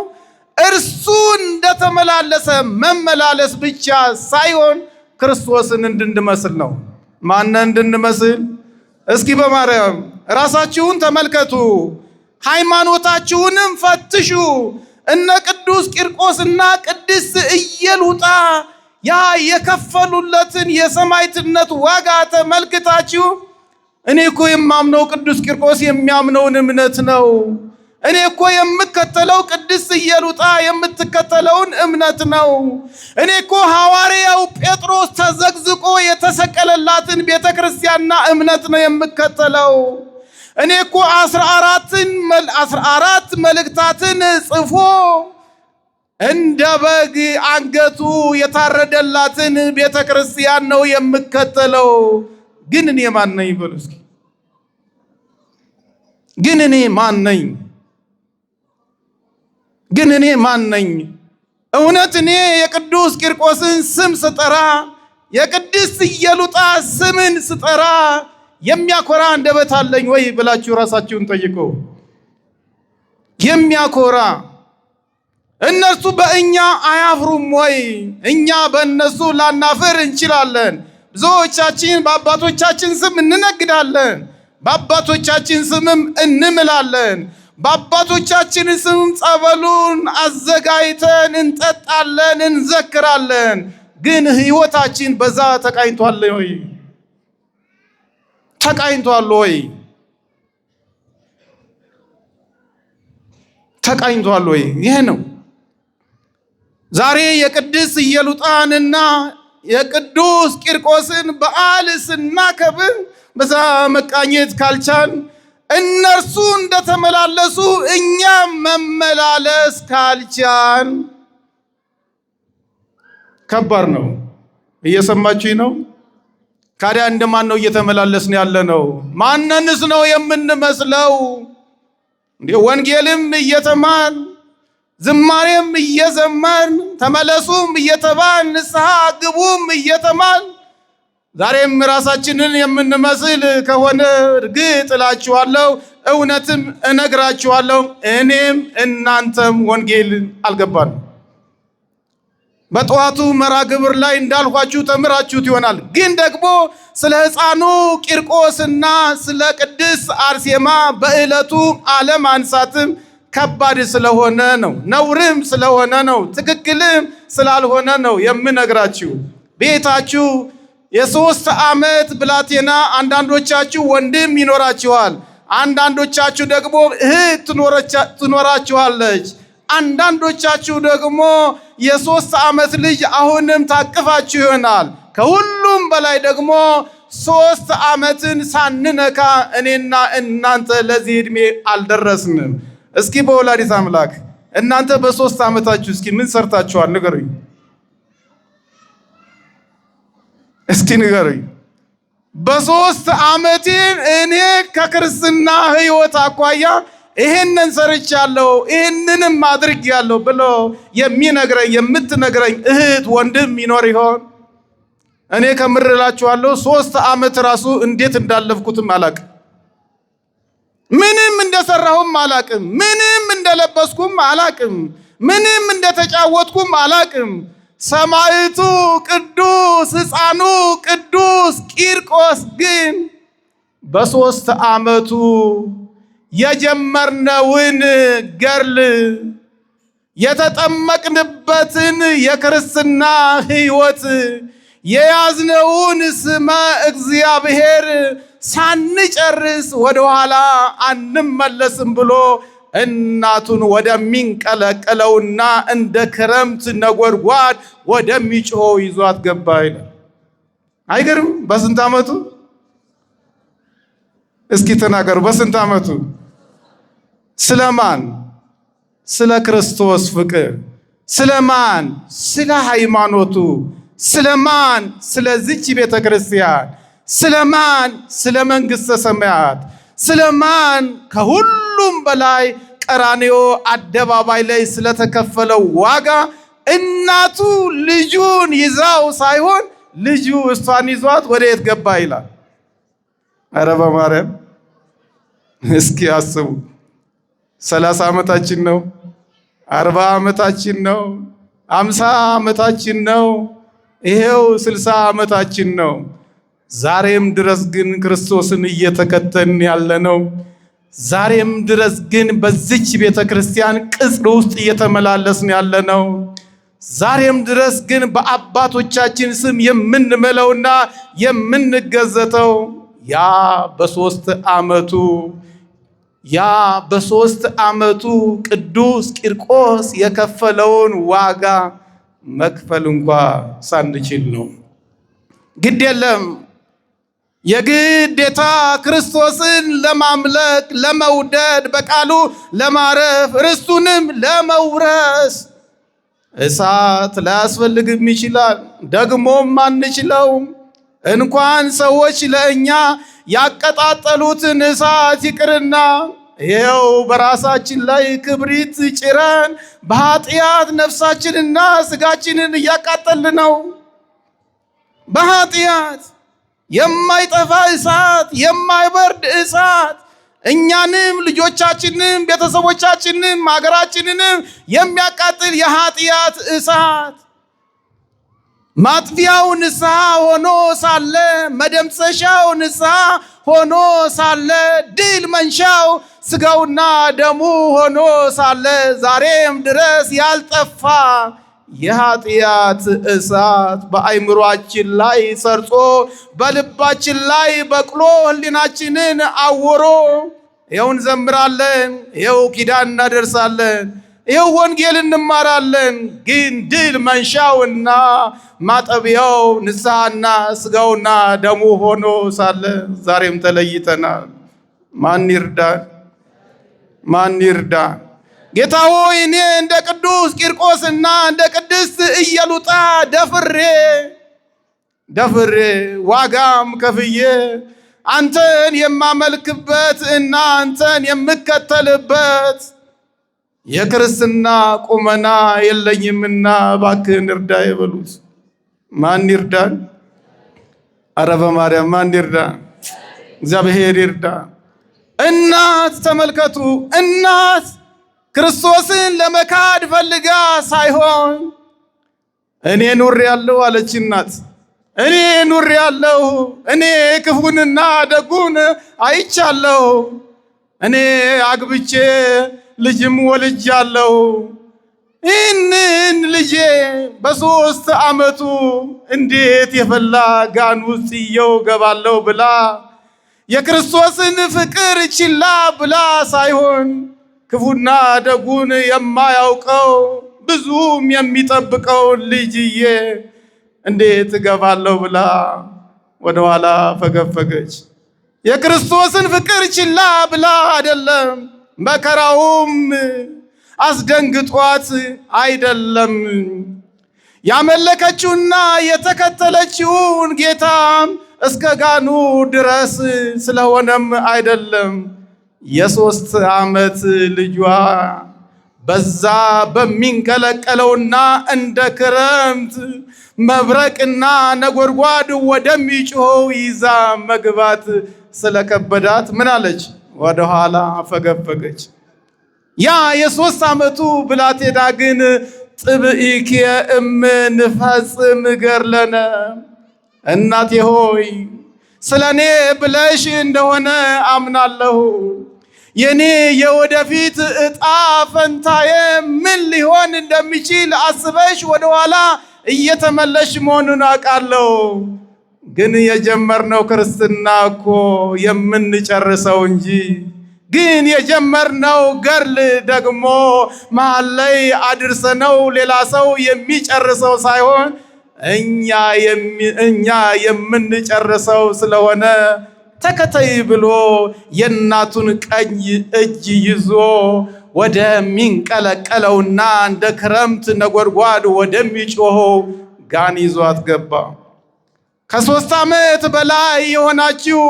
እርሱ እንደተመላለሰ መመላለስ ብቻ ሳይሆን ክርስቶስን እንድንመስል ነው። ማንን እንድንመስል? እስኪ በማርያም ራሳችሁን ተመልከቱ፣ ሃይማኖታችሁንም ፈትሹ። እነ ቅዱስ ቂርቆስና ቅድስት ኢየሉጣ ያ የከፈሉለትን የሰማዕትነት ዋጋ ተመልክታችሁ እኔ እኮ የማምነው ቅዱስ ቂርቆስ የሚያምነውን እምነት ነው፣ እኔ እኮ የምከተለው ቅድስት ኢየሉጣ የምትከተለውን እምነት ነው፣ እኔ እኮ ሐዋርያው ጴጥሮስ ተዘግዝቆ የተሰቀለላትን ቤተ ክርስቲያንና እምነት ነው የምከተለው፣ እኔ እኮ 14 መልእክታትን ጽፎ እንደ በግ አንገቱ የታረደላትን ቤተ ክርስቲያን ነው የምከተለው። ግን እኔ ማን ነኝ? በሉ እስኪ። ግን እኔ ማን ነኝ? ግን እኔ ማን ነኝ? እውነት እኔ የቅዱስ ቂርቆስን ስም ስጠራ፣ የቅድስት ኢየሉጣ ስምን ስጠራ የሚያኮራ አንደበት አለኝ ወይ ብላችሁ ራሳችሁን ጠይቁ። የሚያኮራ እነሱ በእኛ አያፍሩም ወይ? እኛ በእነሱ ላናፍር እንችላለን። ብዙዎቻችን በአባቶቻችን ስም እንነግዳለን፣ በአባቶቻችን ስምም እንምላለን፣ በአባቶቻችን ስም ጸበሉን አዘጋጅተን እንጠጣለን፣ እንዘክራለን። ግን ሕይወታችን በዛ ተቃኝቷል ወይ? ተቃኝቷል ወይ? ተቃኝቷል ወይ? ይሄ ነው ዛሬ የቅድስት ኢየሉጣንና የቅዱስ ቂርቆስን በዓል ስናከብር በዛ መቃኘት ካልቻል እነርሱ እንደተመላለሱ እኛም መመላለስ ካልቻል ከባድ ነው። እየሰማችሁኝ ነው? ካዲያ እንደማን ነው እየተመላለስን ያለ ነው? ማንንስ ነው የምንመስለው? እንዴ ወንጌልም እየተማን ዝማሬም እየዘመርን ተመለሱም እየተባል ንስሐ ግቡም እየተማል ዛሬም ራሳችንን የምንመስል ከሆነ እርግጥ እላችኋለሁ እውነትም እነግራችኋለሁ እኔም እናንተም ወንጌል አልገባንም። በጠዋቱ መርሐ ግብር ላይ እንዳልኳችሁ ተምራችሁት ይሆናል። ግን ደግሞ ስለ ሕፃኑ ቂርቆስና ስለ ቅድስት አርሴማ በዕለቱ አለማንሳትም ከባድ ስለሆነ ነው፣ ነውርም ስለሆነ ነው፣ ትክክልም ስላልሆነ ነው የምነግራችሁ። ቤታችሁ የ3 ዓመት ብላቴና አንዳንዶቻችሁ ወንድም ይኖራችኋል፣ አንዳንዶቻችሁ ደግሞ እህት ትኖራችኋለች፣ አንዳንዶቻችሁ ደግሞ የ3 ዓመት ልጅ አሁንም ታቅፋችሁ ይሆናል። ከሁሉም በላይ ደግሞ 3 ዓመትን ሳንነካ እኔና እናንተ ለዚህ ዕድሜ አልደረስንም። እስኪ በወላዲተ አምላክ እናንተ በ3 ዓመታችሁ እስኪ ምን ሰርታችኋል? ንገሩኝ እስኪ ንገሩኝ። በ3 ዓመቴ እኔ ከክርስትና ሕይወት አኳያ ይሄንን ሰርቻለሁ ይሄንንም አድርጌያለሁ ብሎ የሚነግረኝ የምትነግረኝ እህት ወንድም ይኖር ይሆን? እኔ ከምርላችኋለሁ 3 ዓመት ራሱ እንዴት እንዳለፍኩትም አላቅም። ምንም እንደሰራሁም አላቅም። ምንም እንደለበስኩም አላቅም። ምንም እንደተጫወትኩም አላቅም። ሰማዕቱ ቅዱስ ሕፃኑ ቅዱስ ቂርቆስ ግን በ3 ዓመቱ የጀመርነውን ገርል የተጠመቅንበትን የክርስትና ሕይወት የያዝነውን ስመ እግዚአብሔር ሳንጨርስ ወደ ኋላ አንመለስም ብሎ እናቱን ወደሚንቀለቀለውና እንደ ክረምት ነጎድጓድ ወደሚጮኸው ይዟት ገባ ይላል። አይገርም? በስንት ዓመቱ? እስኪ ተናገሩ። በስንት ዓመቱ? ስለማን? ስለ ክርስቶስ ፍቅር። ስለማን? ስለ ሃይማኖቱ። ስለማን? ስለዚች ቤተ ክርስቲያን። ስለማን? ስለ መንግሥተ ሰማያት። ስለማን? ከሁሉም በላይ ቀራንዮ አደባባይ ላይ ስለተከፈለው ዋጋ እናቱ ልጁን ይዛው ሳይሆን ልጁ እሷን ይዟት ወደ የት ገባ ይላል። ኧረ በማርያም እስኪ አስቡ። 30 ዓመታችን ነው፣ 40 ዓመታችን ነው፣ 50 ዓመታችን ነው፣ ይሄው 60 ዓመታችን ነው። ዛሬም ድረስ ግን ክርስቶስን እየተከተልን ያለ ነው። ዛሬም ድረስ ግን በዚች ቤተ ክርስቲያን ቅጽር ውስጥ እየተመላለስን ያለ ነው። ዛሬም ድረስ ግን በአባቶቻችን ስም የምንምለውና የምንገዘተው ያ በ3 ዓመቱ ቅዱስ ቂርቆስ የከፈለውን ዋጋ መክፈል እንኳ ሳንችል ነው። ግድ የለም የግዴታ ክርስቶስን ለማምለክ ለመውደድ በቃሉ ለማረፍ ርስቱንም ለመውረስ እሳት ላያስፈልግም ይችላል። ደግሞም አንችለውም። እንኳን ሰዎች ለእኛ ያቀጣጠሉትን እሳት ይቅርና ይኸው በራሳችን ላይ ክብሪት ጭረን በኃጢአት ነፍሳችንና ስጋችንን እያቃጠልን ነው። በኃጢአት የማይጠፋ እሳት፣ የማይበርድ እሳት እኛንም ልጆቻችንም ቤተሰቦቻችንም ሀገራችንንም የሚያቃጥል የኃጢአት እሳት ማጥፊያው ንስሐ ሆኖ ሳለ መደምሰሻው ንስሐ ሆኖ ሳለ ድል መንሻው ስጋውና ደሙ ሆኖ ሳለ ዛሬም ድረስ ያልጠፋ የኃጢአት እሳት በአይምሯችን ላይ ሰርጾ በልባችን ላይ በቅሎ ሕሊናችንን አውሮ ይኸው እንዘምራለን፣ ይኸው ኪዳን እናደርሳለን፣ ይኸው ወንጌል እንማራለን። ግን ድል መንሻውና ማጠቢያው ንስሐና ስጋውና ደሙ ሆኖ ሳለ ዛሬም ተለይተናል። ማን ይርዳን? ማን ይርዳን? ጌታ ሆይ እኔ እንደ ቅዱስ ቂርቆስና እንደ ቅድስት ኢየሉጣ ደፍሬ ዋጋም ከፍዬ አንተን የማመልክበት እና አንተን የምከተልበት የክርስትና ቁመና የለኝምና እባክህን እርዳ ይበሉት። ማን ይርዳን? ኧረ በማርያም ማን ይርዳን? እግዚአብሔር ይርዳ። እናት ተመልከቱ፣ እናት ክርስቶስን ለመካድ ፈልጋ ሳይሆን እኔ ኑሬአለሁ አለች። እናት እኔ ኑሬአለሁ፣ እኔ ክፉንና ደጉን አይቻለሁ፣ እኔ አግብቼ ልጅም ወልጃለሁ፣ ይህንን ልጄ በ3 ዓመቱ እንዴት የፈላ ጋን ውስጥ ይዤው ገባለሁ ብላ የክርስቶስን ፍቅር ችላ ብላ ሳይሆን ክፉና ደጉን የማያውቀው ብዙም የሚጠብቀውን ልጅዬ እንዴት እገባለሁ ብላ ወደኋላ ፈገፈገች። የክርስቶስን ፍቅር ችላ ብላ አይደለም፣ መከራውም አስደንግጧት አይደለም፣ ያመለከችውና የተከተለችውን ጌታም እስከ ጋኑ ድረስ ስለሆነም አይደለም። የ3 ዓመት ልጇ በዛ በሚንቀለቀለውና እንደ ክረምት መብረቅና ነጎድጓድ ወደሚጮኸው ይዛ መግባት ስለከበዳት ምን አለች? ወደኋላ ፈገፈገች። ያ የ3 ዓመቱ ብላቴና ግን ጥብኢኪ እምንፈጽም ገድለነ፣ እናቴ ሆይ ስለኔ ብለሽ እንደሆነ አምናለሁ። የኔ የወደፊት ዕጣ ፈንታዬ ምን ሊሆን እንደሚችል አስበሽ ወደኋላ እየተመለሽ መሆኑን አውቃለሁ። ግን የጀመርነው ክርስትና እኮ የምንጨርሰው እንጂ ግን የጀመርነው ገድል ደግሞ መሀል ላይ አድርሰነው ሌላ ሰው የሚጨርሰው ሳይሆን እኛ የምንጨርሰው ስለሆነ ተከተይ ብሎ የእናቱን ቀኝ እጅ ይዞ ወደሚንቀለቀለውና እንደ ክረምት ነጎድጓድ ወደሚጮኸው ጋን ይዟት ገባ። ከ3 ዓመት በላይ የሆናችሁ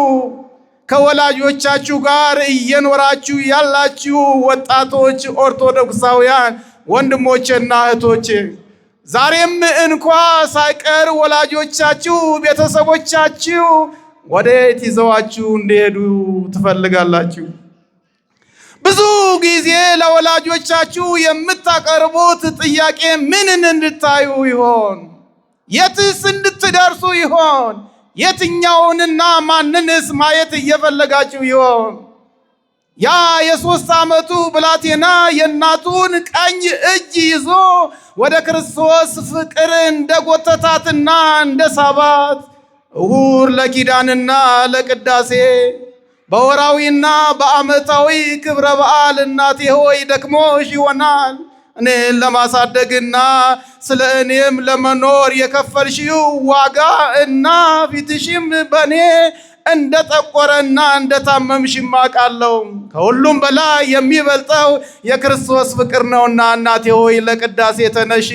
ከወላጆቻችሁ ጋር እየኖራችሁ ያላችሁ ወጣቶች ኦርቶዶክሳውያን ወንድሞቼና እህቶቼ ዛሬም እንኳ ሳይቀር ወላጆቻችሁ ቤተሰቦቻችሁ ወዴት ይዘዋችሁ እንዲሄዱ ትፈልጋላችሁ? ብዙ ጊዜ ለወላጆቻችሁ የምታቀርቡት ጥያቄ ምንን እንድታዩ ይሆን? የትስ እንድትደርሱ ይሆን? የትኛውንና ማንንስ ማየት እየፈለጋችሁ ይሆን? ያ የ3 ዓመቱ ብላቴና የእናቱን ቀኝ እጅ ይዞ ወደ ክርስቶስ ፍቅር እንደጎተታትና እንደሳባት እሁድ ለኪዳንና ለቅዳሴ በወራዊና በዓመታዊ ክብረ በዓል እናቴ ሆይ ደክሞሽ ይሆናል እኔን ለማሳደግና ስለ እኔም ለመኖር የከፈልሽው ዋጋ እና ፊትሽም በእኔ እንደጠቆረና እንደታመምሽ አውቃለሁ። ከሁሉም በላይ የሚበልጠው የክርስቶስ ፍቅር ነውና እናቴ ሆይ ለቅዳሴ ተነሺ፣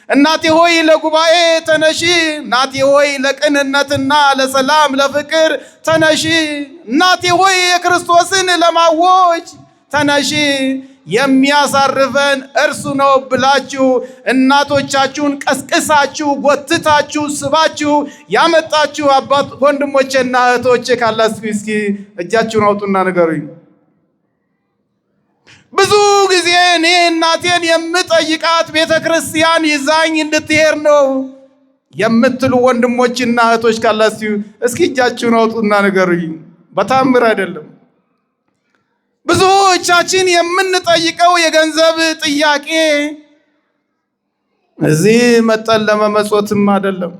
እናቴ ሆይ ለጉባኤ ተነሺ፣ እናቴ ሆይ ለቅንነትና ለሰላም ለፍቅር ተነሺ፣ እናቴ ሆይ የክርስቶስን ለማወጅ ተነሺ፣ የሚያሳርፈን እርሱ ነው ብላችሁ እናቶቻችሁን ቀስቅሳችሁ ጎትታችሁ ስባችሁ ያመጣችሁ አባት ወንድሞቼና እህቶቼ ካላችሁ እስኪ እጃችሁን አውጡና ንገሩኝ። ብዙ ጊዜ እኔ እናቴን የምጠይቃት ቤተ ክርስቲያን ይዛኝ እንድትሄድ ነው የምትሉ ወንድሞችና እህቶች ካላችሁ እስኪ እጃችሁን አውጡና ንገሩኝ። በታምር አይደለም። ብዙዎቻችን የምንጠይቀው የገንዘብ ጥያቄ እዚህ መጠን ለመመጽወትም አይደለም።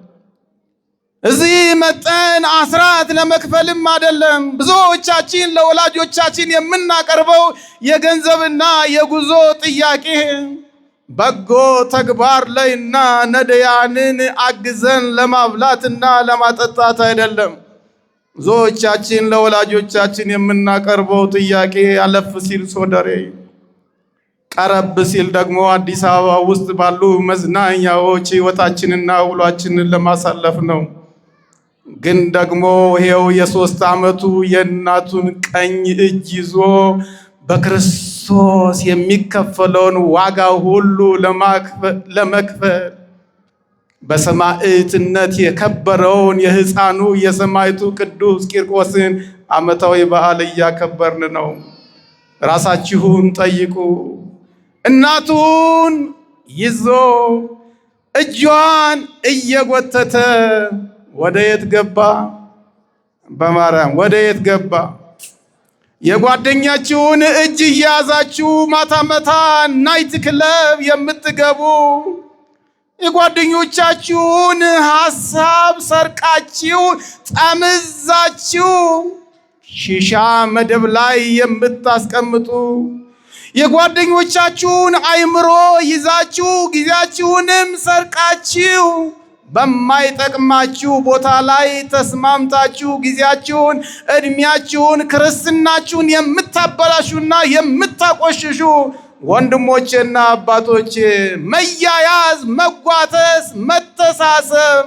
እዚህ መጠን አስራት ለመክፈልም አይደለም። ብዙዎቻችን ለወላጆቻችን የምናቀርበው የገንዘብና የጉዞ ጥያቄ በጎ ተግባር ላይና ነዳያንን አግዘን ለማብላትና ለማጠጣት አይደለም። ብዙዎቻችን ለወላጆቻችን የምናቀርበው ጥያቄ አለፍ ሲል ሶደሬ፣ ቀረብ ሲል ደግሞ አዲስ አበባ ውስጥ ባሉ መዝናኛዎች ሕይወታችንና ውሏችንን ለማሳለፍ ነው። ግን ደግሞ ይሄው የ3 ዓመቱ የእናቱን ቀኝ እጅ ይዞ በክርስቶስ የሚከፈለውን ዋጋ ሁሉ ለመክፈል በሰማዕትነት የከበረውን የሕፃኑ የሰማዕቱ ቅዱስ ቂርቆስን ዓመታዊ በዓል እያከበርን ነው። ራሳችሁን ጠይቁ። እናቱን ይዞ እጇን እየጎተተ ወደ የት ገባ? በማርያም ወደ የት ገባ? የጓደኛችሁን እጅ እያያዛችሁ ማታ ማታ ናይት ክለብ የምትገቡ፣ የጓደኞቻችሁን ሐሳብ ሰርቃችሁ ጠምዛችሁ ሺሻ መደብ ላይ የምታስቀምጡ፣ የጓደኞቻችሁን አእምሮ ይዛችሁ ጊዜያችሁንም ሰርቃችሁ በማይጠቅማችሁ ቦታ ላይ ተስማምታችሁ ጊዜያችሁን፣ እድሜያችሁን፣ ክርስትናችሁን የምታበላሹና የምታቆሽሹ ወንድሞቼና አባቶቼ፣ መያያዝ፣ መጓተስ፣ መተሳሰብ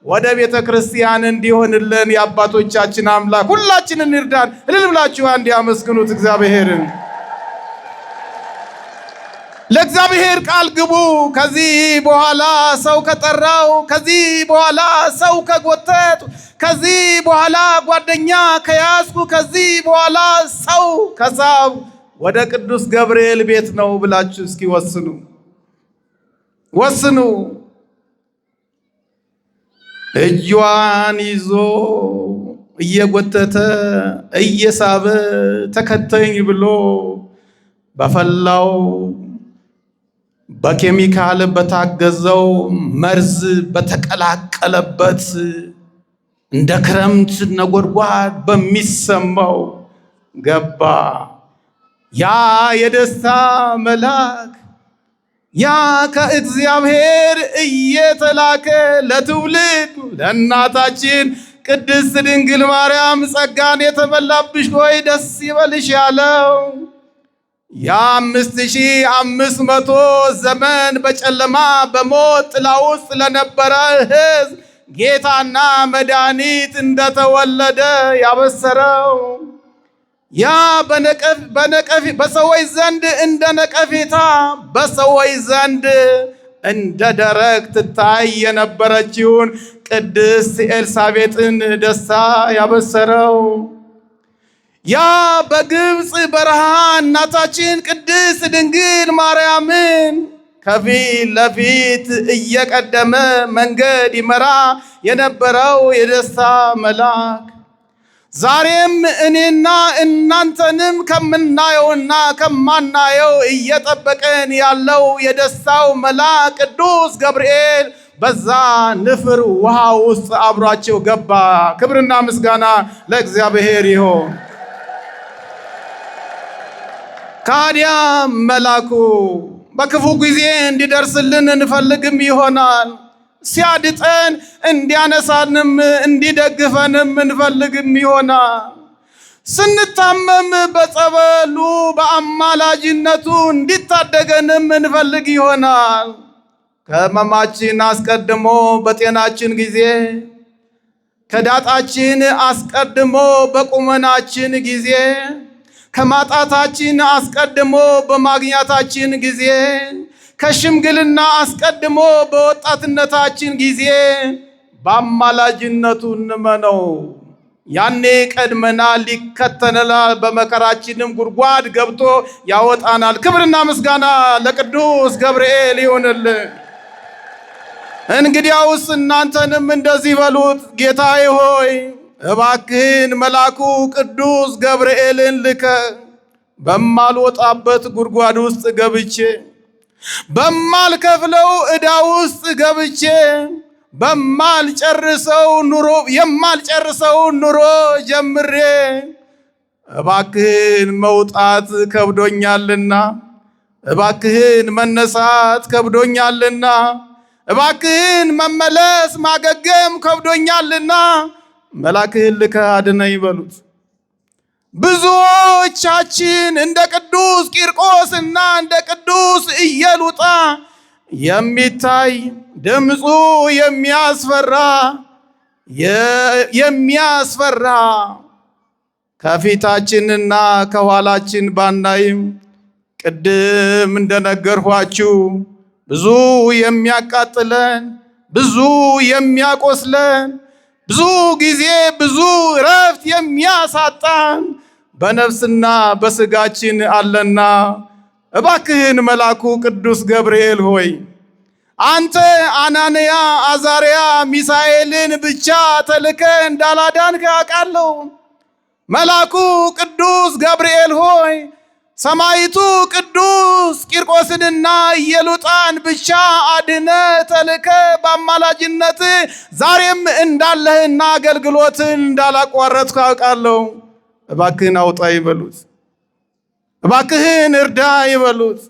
ወደ ቤተ ክርስቲያን እንዲሆንልን የአባቶቻችን አምላክ ሁላችንን ይርዳን። እልል ብላችሁ አንድ ያመስግኑት እግዚአብሔርን። ለእግዚአብሔር ቃል ግቡ። ከዚህ በኋላ ሰው ከጠራው፣ ከዚህ በኋላ ሰው ከጎተቱ፣ ከዚህ በኋላ ጓደኛ ከያዝኩ፣ ከዚህ በኋላ ሰው ከሳብ ወደ ቅዱስ ገብርኤል ቤት ነው ብላችሁ እስኪ ወስኑ። እጇን ይዞ እየጎተተ እየሳበ ተከተኝ ብሎ በፈላው በኬሚካል በታገዘው መርዝ በተቀላቀለበት እንደ ክረምት ነጎድጓድ በሚሰማው ገባ። ያ የደስታ መልአክ፣ ያ ከእግዚአብሔር እየተላከ ለትውልድ ለእናታችን ቅድስት ድንግል ማርያም ጸጋን የተመላብሽ ሆይ ደስ ይበልሽ ያለው የ5500 ዘመን በጨለማ በሞት ጥላ ውስጥ ለነበረ ሕዝብ ጌታና መድኃኒት እንደተወለደ ያበሰረው፣ ያ በሰዎች ዘንድ እንደ ነቀፌታ በሰዎች ዘንድ እንደ ደረቅ ትታይ የነበረችውን ቅድስት ኤልሳቤጥን ደስታ ያበሰረው፣ ያ በግብፅ በረሃ እናታችን ቅድስት ድንግል ማርያምን ከፊት ለፊት እየቀደመ መንገድ ይመራ የነበረው የደስታ መልአክ ዛሬም እኔና እናንተንም ከምናየውና ከማናየው እየጠበቀን ያለው የደስታው መልአክ ቅዱስ ገብርኤል በዛ ንፍር ውሃ ውስጥ አብሯቸው ገባ። ክብርና ምስጋና ለእግዚአብሔር ይሁን። ካዲያ መልአኩ በክፉ ጊዜ እንዲደርስልን እንፈልግም ይሆናል። ሲያድጠን እንዲያነሳንም እንዲደግፈንም እንፈልግም ይሆናል። ስንታመም በጸበሉ በአማላጅነቱ እንዲታደገንም እንፈልግ ይሆናል። ከሕመማችን አስቀድሞ በጤናችን ጊዜ፣ ከዳጣችን አስቀድሞ በቁመናችን ጊዜ፣ ከማጣታችን አስቀድሞ በማግኘታችን ጊዜ፣ ከሽምግልና አስቀድሞ በወጣትነታችን ጊዜ በአማላጅነቱ እንመነው። ያኔ ቀድመናል፣ ይከተለናል፣ በመከራችንም ጉድጓድ ገብቶ ያወጣናል። ክብርና ምስጋና ለቅዱስ ገብርኤል ይሁንልን። እንግዲያውስ እናንተንም እንደዚህ በሉት፣ ጌታዬ ሆይ እባክህን መልአኩ ቅዱስ ገብርኤልን ልከ በማልወጣበት ጉድጓድ ውስጥ ገብቼ፣ በማልከፍለው ዕዳ ውስጥ ገብቼ፣ የማልጨርሰው ኑሮ ጀምሬ እባክህን መውጣት ከብዶኛልና እባክህን መነሳት ከብዶኛልና እባክህን መመለስ ማገገም ከብዶኛልና መልአክህን ልከህ አድነኝ በሉት። ብዙዎቻችን እንደ ቅዱስ ቂርቆስና እንደ ቅዱስ ኢየሉጣ የሚታይ ድምፁ የሚያስፈራ ከፊታችንና ከኋላችን ባናይም ቅድም እንደነገርኋችሁ ብዙ የሚያቃጥለን፣ ብዙ የሚያቆስለን፣ ብዙ ጊዜ ብዙ እረፍት የሚያሳጣን በነፍስና በስጋችን አለና እባክህን መልአኩ ቅዱስ ገብርኤል ሆይ አንተ አናንያ፣ አዛርያ፣ ሚሳኤልን ብቻ ተልከ እንዳላዳንክ አውቃለሁ። መልአኩ ቅዱስ ገብርኤል ሆይ ሰማይቱ ቅዱስ ቂርቆስንና ኢየሉጣን ብቻ አድነ ተልከ በአማላጅነት ዛሬም እንዳለህና አገልግሎትን እንዳላቋረጥክ አውቃለሁ። እባክህን አውጣ ይበሉት። እባክህን እርዳ ይበሉት።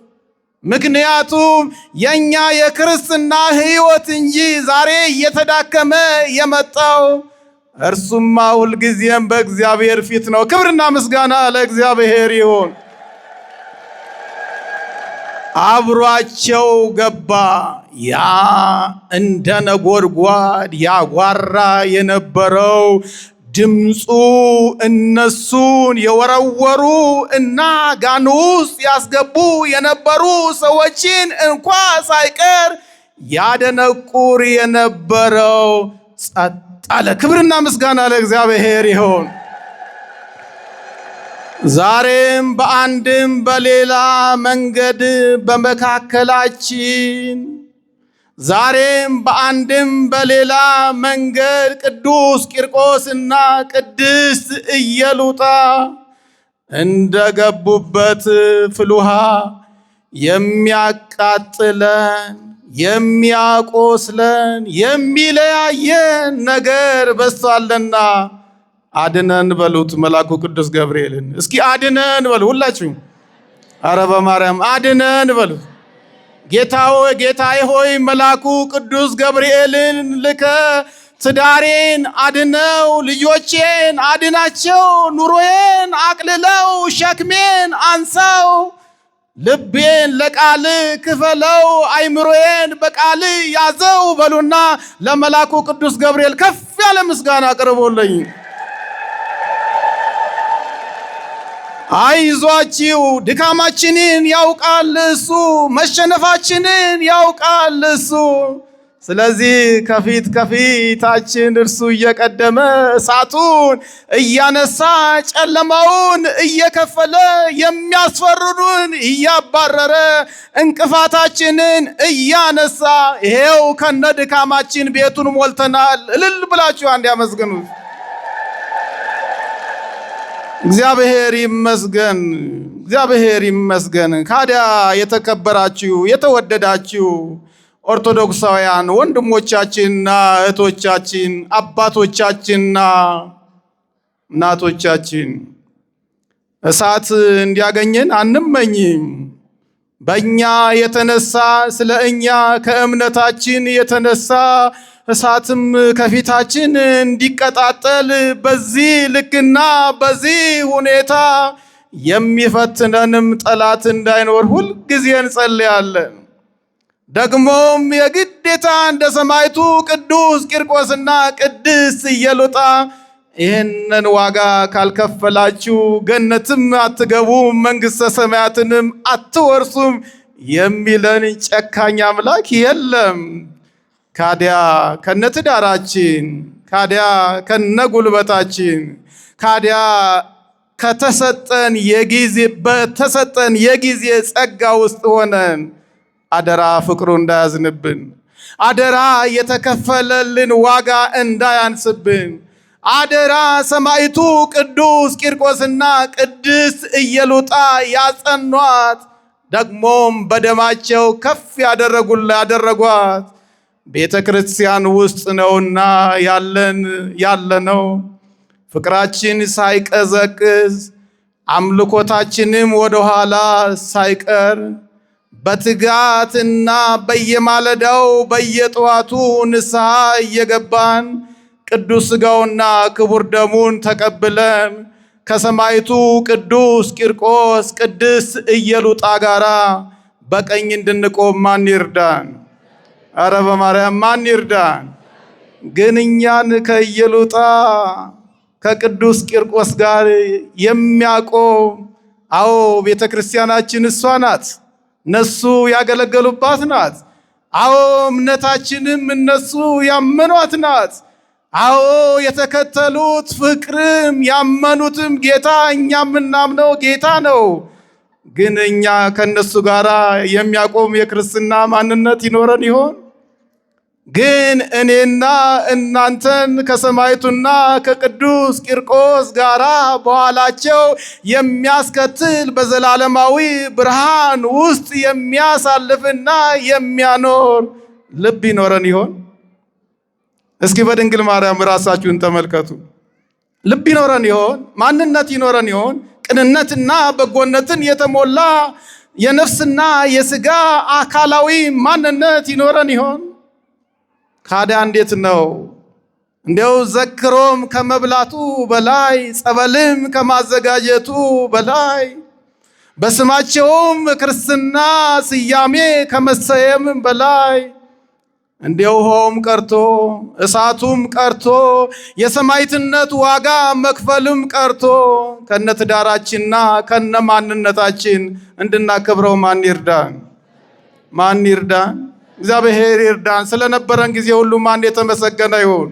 ምክንያቱም የኛ የክርስትና ሕይወት እንጂ ዛሬ እየተዳከመ የመጣው እርሱማ ሁልጊዜም በእግዚአብሔር ፊት ነው። ክብርና ምስጋና ለእግዚአብሔር ይሁን። አብሯቸው ገባ። ያ እንደ ነጎድጓድ ያጓራ የነበረው ድምፁ እነሱን የወረወሩ እና ጋኑ ውስጥ ያስገቡ የነበሩ ሰዎችን እንኳ ሳይቀር ያደነቁር የነበረው ጸጥ አለ። ክብርና ምስጋና ለእግዚአብሔር ይሁን። ዛሬም በአንድም በሌላ መንገድ በመካከላችን ቅዱስ ቂርቆስና ቅድስት ኢየሉጣ እንደገቡበት ፍልውሃ የሚያቃጥለን፣ የሚያቆስለን፣ የሚለያየን ነገር በዝቷልና አድነን በሉት። መልአኩ ቅዱስ ገብርኤልን እስኪ አድነን በሉ ሁላችሁ። አረ በማርያም አድነን በሉት። ጌታዬ ሆይ መልአኩ ቅዱስ ገብርኤልን ልከ ትዳሬን አድነው፣ ልጆቼን አድናቸው፣ ኑሮዬን አቅልለው፣ ሸክሜን አንሳው፣ ልቤን ለቃል ክፈለው፣ አይምሮዬን በቃል ያዘው በሉና ለመልአኩ ቅዱስ ገብርኤል ከፍ ያለ ምስጋና አቅርቦልኝ። አይዟችሁ፣ ድካማችንን ያውቃል እሱ፣ መሸነፋችንን ያውቃል እሱ። ስለዚህ ከፊታችን እርሱ እየቀደመ እሳቱን እያነሳ ጨለማውን እየከፈለ የሚያስፈርዱን እያባረረ እንቅፋታችንን እያነሳ ይሄው ከነ ድካማችን ቤቱን ሞልተናል። እልል ብላችሁ አንድ ያመስግኑት። እግዚአብሔር ይመስገን፣ እግዚአብሔር ይመስገን። ካዲያ የተከበራችሁ የተወደዳችሁ ኦርቶዶክሳውያን ወንድሞቻችንና እህቶቻችን፣ አባቶቻችንና እናቶቻችን እሳት እንዲያገኘን አንመኝም። በእኛ የተነሳ ስለ እኛ ከእምነታችን የተነሳ እሳትም ከፊታችን እንዲቀጣጠል በዚህ ልክና በዚህ ሁኔታ የሚፈትነንም ጠላት እንዳይኖር ሁልጊዜ እንጸልያለን። ደግሞም የግዴታ እንደ ሰማዕቱ ቅዱስ ቂርቆስና ቅድስት ኢየሉጣ ይህንን ዋጋ ካልከፈላችሁ ገነትም አትገቡም፣ መንግሥተ ሰማያትንም አትወርሱም የሚለን ጨካኝ አምላክ የለም። ካዲያ ከነትዳራችን፣ ካዲያ ከነጉልበታችን፣ ካዲያ በተሰጠን የጊዜ ጸጋ ውስጥ ሆነን አደራ ፍቅሩ እንዳያዝንብን፣ አደራ የተከፈለልን ዋጋ እንዳያንስብን፣ አደራ ሰማዕቱ ቅዱስ ቂርቆስና ቅድስት ኢየሉጣ ያጸኗት ደግሞም በደማቸው ከፍ ያደረጓት ቤተ ክርስቲያን ውስጥ ነውና ያለነው ፍቅራችን ሳይቀዘቅዝ አምልኮታችንም ወደ ኋላ ሳይቀር በትጋትና በየማለዳው በየጠዋቱ ንስሐ እየገባን ቅዱስ ሥጋውና ክቡር ደሙን ተቀብለን ከሰማዕቱ ቅዱስ ቂርቆስ ቅድስት ኢየሉጣ ጋራ በቀኝ እንድንቆም ማን ይርዳን? አረ በማርያም ማን ይርዳን? ግን እኛን ከኢየሉጣ ከቅዱስ ቂርቆስ ጋር የሚያቆም አዎ ቤተ ክርስቲያናችን እሷ ናት። እነሱ ያገለገሉባት ናት። አዎ እምነታችንም እነሱ ያመኗት ናት። አዎ የተከተሉት ፍቅርም ያመኑትም ጌታ እኛ የምናምነው ጌታ ነው። ግን እኛ ከነሱ ጋር የሚያቆም የክርስትና ማንነት ይኖረን ይሆን? ግን እኔና እናንተን ከሰማዕቱና ከቅዱስ ቂርቆስ ጋራ በኋላቸው የሚያስከትል በዘላለማዊ ብርሃን ውስጥ የሚያሳልፍና የሚያኖር ልብ ይኖረን ይሆን? እስኪ በድንግል ማርያም ራሳችሁን ተመልከቱ። ልብ ይኖረን ይሆን? ማንነት ይኖረን ይሆን? ቅንነትና በጎነትን የተሞላ የነፍስና የሥጋ አካላዊ ማንነት ይኖረን ይሆን? ካዲያ እንዴት ነው? እንዲያው ዘክሮም ከመብላቱ በላይ ጸበልም ከማዘጋጀቱ በላይ በስማቸውም ክርስትና ስያሜ ከመሰየምም በላይ እንዲያው ውሃውም ቀርቶ እሳቱም ቀርቶ የሰማዕትነት ዋጋ መክፈልም ቀርቶ ከነትዳራችንና ከነማንነታችን እንድናከብረው ማን ይርዳን? ማን ይርዳን? እግዚአብሔር ይርዳን። ስለነበረን ጊዜ ሁሉ ማን የተመሰገነ ይሁን።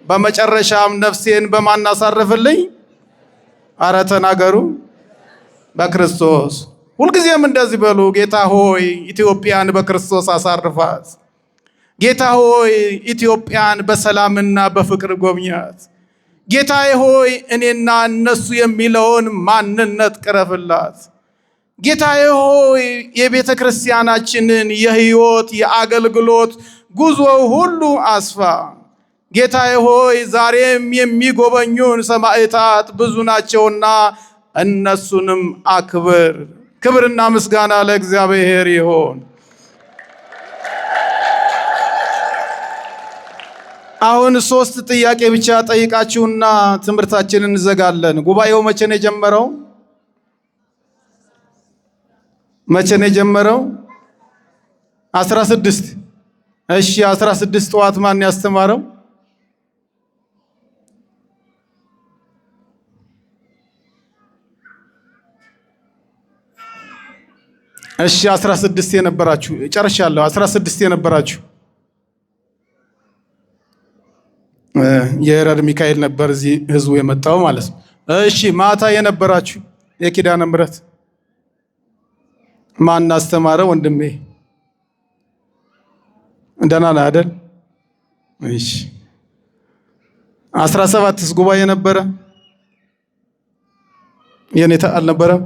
በመጨረሻም ነፍሴን በማን አሳርፍልኝ? አረ ተናገሩ። በክርስቶስ። ሁልጊዜም እንደዚህ በሉ። ጌታ ሆይ ኢትዮጵያን በክርስቶስ አሳርፋት። ጌታ ሆይ ኢትዮጵያን በሰላምና በፍቅር ጎብኛት። ጌታዬ ሆይ እኔና እነሱ የሚለውን ማንነት ቅረፍላት። ጌታዬ ሆይ የቤተ ክርስቲያናችንን የሕይወት የአገልግሎት ጉዞ ሁሉ አስፋ። ጌታዬ ሆይ ዛሬም የሚጎበኙን ሰማዕታት ብዙ ናቸውና እነሱንም አክብር። ክብርና ምስጋና ለእግዚአብሔር ይሆን። አሁን 3 ጥያቄ ብቻ ጠይቃችሁና ትምህርታችንን እንዘጋለን። ጉባኤው መቼ ነው የጀመረው? መቼ ነው የጀመረው? 16 እሺ 16 ጠዋት ማን ያስተማረው? እሺ 16 የነበራችሁ ጨርሻለሁ። 16 የነበራችሁ የረድ ሚካኤል ነበር እዚህ ህዝቡ የመጣው ማለት ነው። እሺ ማታ የነበራችሁ የኪዳነ ምሕረት ማን አስተማረ? ወንድሜ እንደና ነህ አይደል? እሺ 17ስ ጉባኤ ነበረ? የኔታ አልነበረም?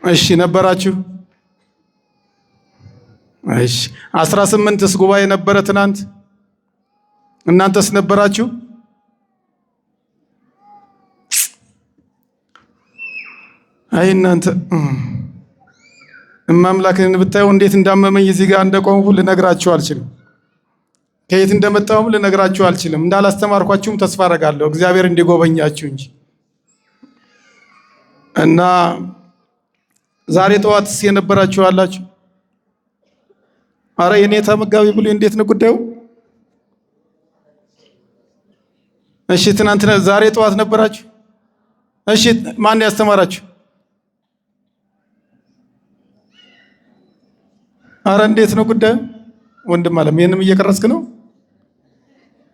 እሺ ነበራችሁ? እሺ 18ስ ጉባኤ ነበረ ትናንት? እናንተስ ነበራችሁ? አይ እናንተ እማምላክን ብታዩ እንዴት እንዳመመኝ እዚህ ጋር እንደቆምኩ ልነግራችሁ አልችልም። ከየት እንደመጣሁም ልነግራችሁ አልችልም። እንዳላስተማርኳችሁም ተስፋ አደርጋለሁ እግዚአብሔር እንዲጎበኛችሁ እንጂ። እና ዛሬ ጠዋትስ የነበራችሁ አላችሁ? አረ የኔታ መጋቢ ብሎ እንዴት ነው ጉዳዩ? እሺ ትናንትና ዛሬ ጠዋት ነበራችሁ? እሺ ማን ያስተማራችሁ? አረ እንዴት ነው ጉዳዩ? ወንድም አለም ይሄንም እየቀረስክ ነው?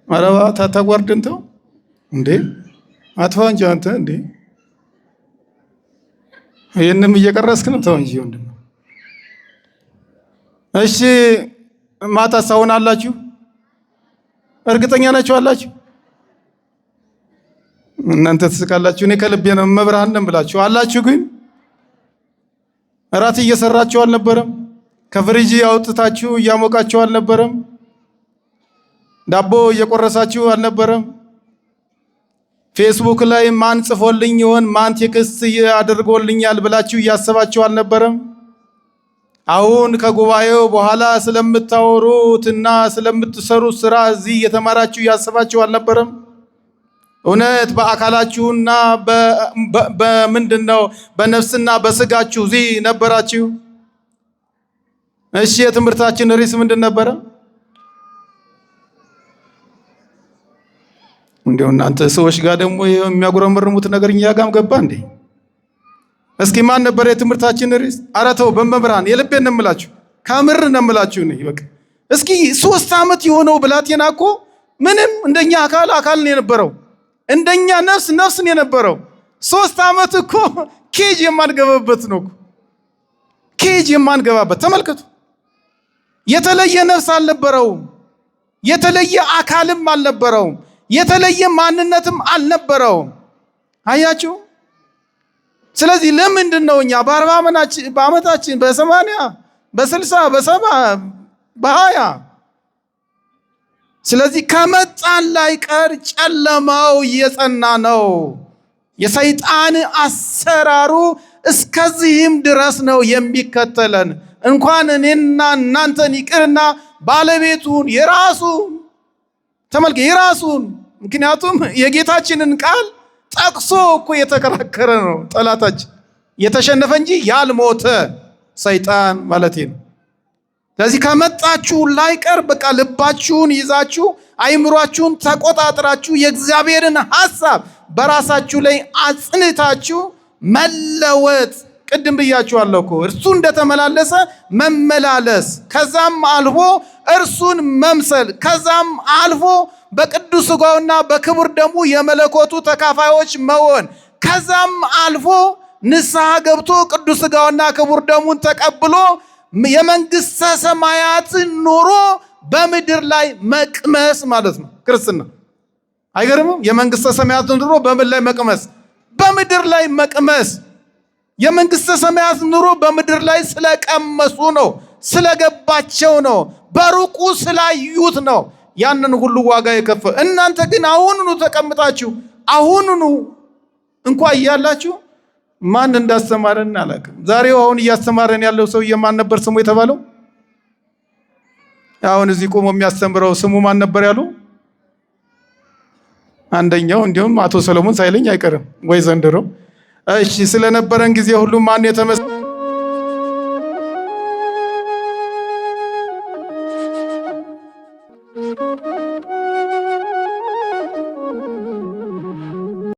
አረ ታታጓርደን ተው እንዴ አጥፋ እንጂ አንተ እንዴ ይሄንም እየቀረስክ ነው? ተው እንጂ ወንድም። እሺ ማታ ሳውን አላችሁ? እርግጠኛ ናችሁ አላችሁ? እናንተ ትስቃላችሁ። እኔ ከልቤ ነው መብርሃን ነን ብላችሁ አላችሁ። ግን እራት እየሰራችሁ አልነበረም? ከፍሪጅ ያወጥታችሁ እያሞቃችሁ አልነበረም? ዳቦ እየቆረሳችሁ አልነበረም? ፌስቡክ ላይ ማን ጽፎልኝ ይሆን ማን ቴክስት አድርጎልኛል ብላችሁ እያሰባችሁ አልነበረም? አሁን ከጉባኤው በኋላ ስለምታወሩትና ስለምትሰሩት ስራ እዚህ የተማራችሁ እያሰባችሁ አልነበረም? እውነት በአካላችሁና በምንድነው በነፍስና በስጋችሁ እዚህ ነበራችሁ? እሺ የትምህርታችን ርዕስ ምንድን ነበረ? እንደው እናንተ ሰዎች ጋር ደግሞ የሚያጉረመርሙት ነገር እኛ ጋርም ገባ እንዴ? እስኪ ማን ነበር የትምህርታችን ርዕስ? ኧረ ተው በመብራን የልቤን ነው የምላችሁ፣ ከምር ነው የምላችሁ ነው። በቃ እስኪ 3 ዓመት የሆነው ብላቴና እኮ ምንም እንደኛ አካል ነው የነበረው፣ እንደኛ ነፍስ ነው የነበረው። 3 ዓመት እኮ ኬጅ የማንገባበት ነው፣ ኬጅ የማንገባበት። ተመልከቱ፣ የተለየ ነፍስ አልነበረውም፣ የተለየ አካልም አልነበረውም፣ የተለየ ማንነትም አልነበረውም። አያችሁ? ስለዚህ ለምንድን ነው እኛ በዓመታችን በ80 በ60 በ70 በ20 ስለዚህ ከመጣን ላይ ቀር ጨለማው እየጸና ነው። የሰይጣን አሰራሩ እስከዚህም ድረስ ነው የሚከተለን። እንኳን እኔና እናንተን ይቅርና ባለቤቱን የራሱን ተመልከ፣ የራሱን ምክንያቱም የጌታችንን ቃል ጠቅሶ እኮ የተከራከረ ነው ጠላታችን፣ የተሸነፈ እንጂ ያልሞተ ሰይጣን ማለት ነው። ስለዚህ ከመጣችሁ ላይ ቀር በቃ ልባችሁን ይዛችሁ አይምሯችሁን ተቆጣጥራችሁ የእግዚአብሔርን ሐሳብ በራሳችሁ ላይ አጽንታችሁ መለወጥ። ቅድም ብያችኋለሁ እኮ እርሱ እንደተመላለሰ መመላለስ፣ ከዛም አልፎ እርሱን መምሰል፣ ከዛም አልፎ በቅዱስ ሥጋውና በክቡር ደሙ የመለኮቱ ተካፋዮች መሆን፣ ከዛም አልፎ ንስሐ ገብቶ ቅዱስ ሥጋውና ክቡር ደሙን ተቀብሎ የመንግስተ ሰማያትን ኑሮ በምድር ላይ መቅመስ ማለት ነው ክርስትና። አይገርምም? የመንግስተ ሰማያትን ኑሮ በምን ላይ መቅመስ? በምድር ላይ መቅመስ። የመንግስተ ሰማያት ኑሮ በምድር ላይ ስለቀመሱ ነው፣ ስለገባቸው ነው፣ በሩቁ ስላዩት ነው ያንን ሁሉ ዋጋ የከፈለ። እናንተ ግን አሁኑኑ ተቀምጣችሁ አሁኑኑ እንኳን እያላችሁ ማን እንዳስተማረን አላውቅም። ዛሬው አሁን እያስተማረን ያለው ሰውዬ ማን ነበር ስሙ የተባለው? አሁን እዚህ ቆሞ የሚያስተምረው ስሙ ማን ነበር ያሉ? አንደኛው እንዲሁም አቶ ሰሎሞን ሳይለኝ አይቀርም ወይ ዘንድሮ። እሺ ስለነበረን ጊዜ ሁሉ ማን የተመሰገነ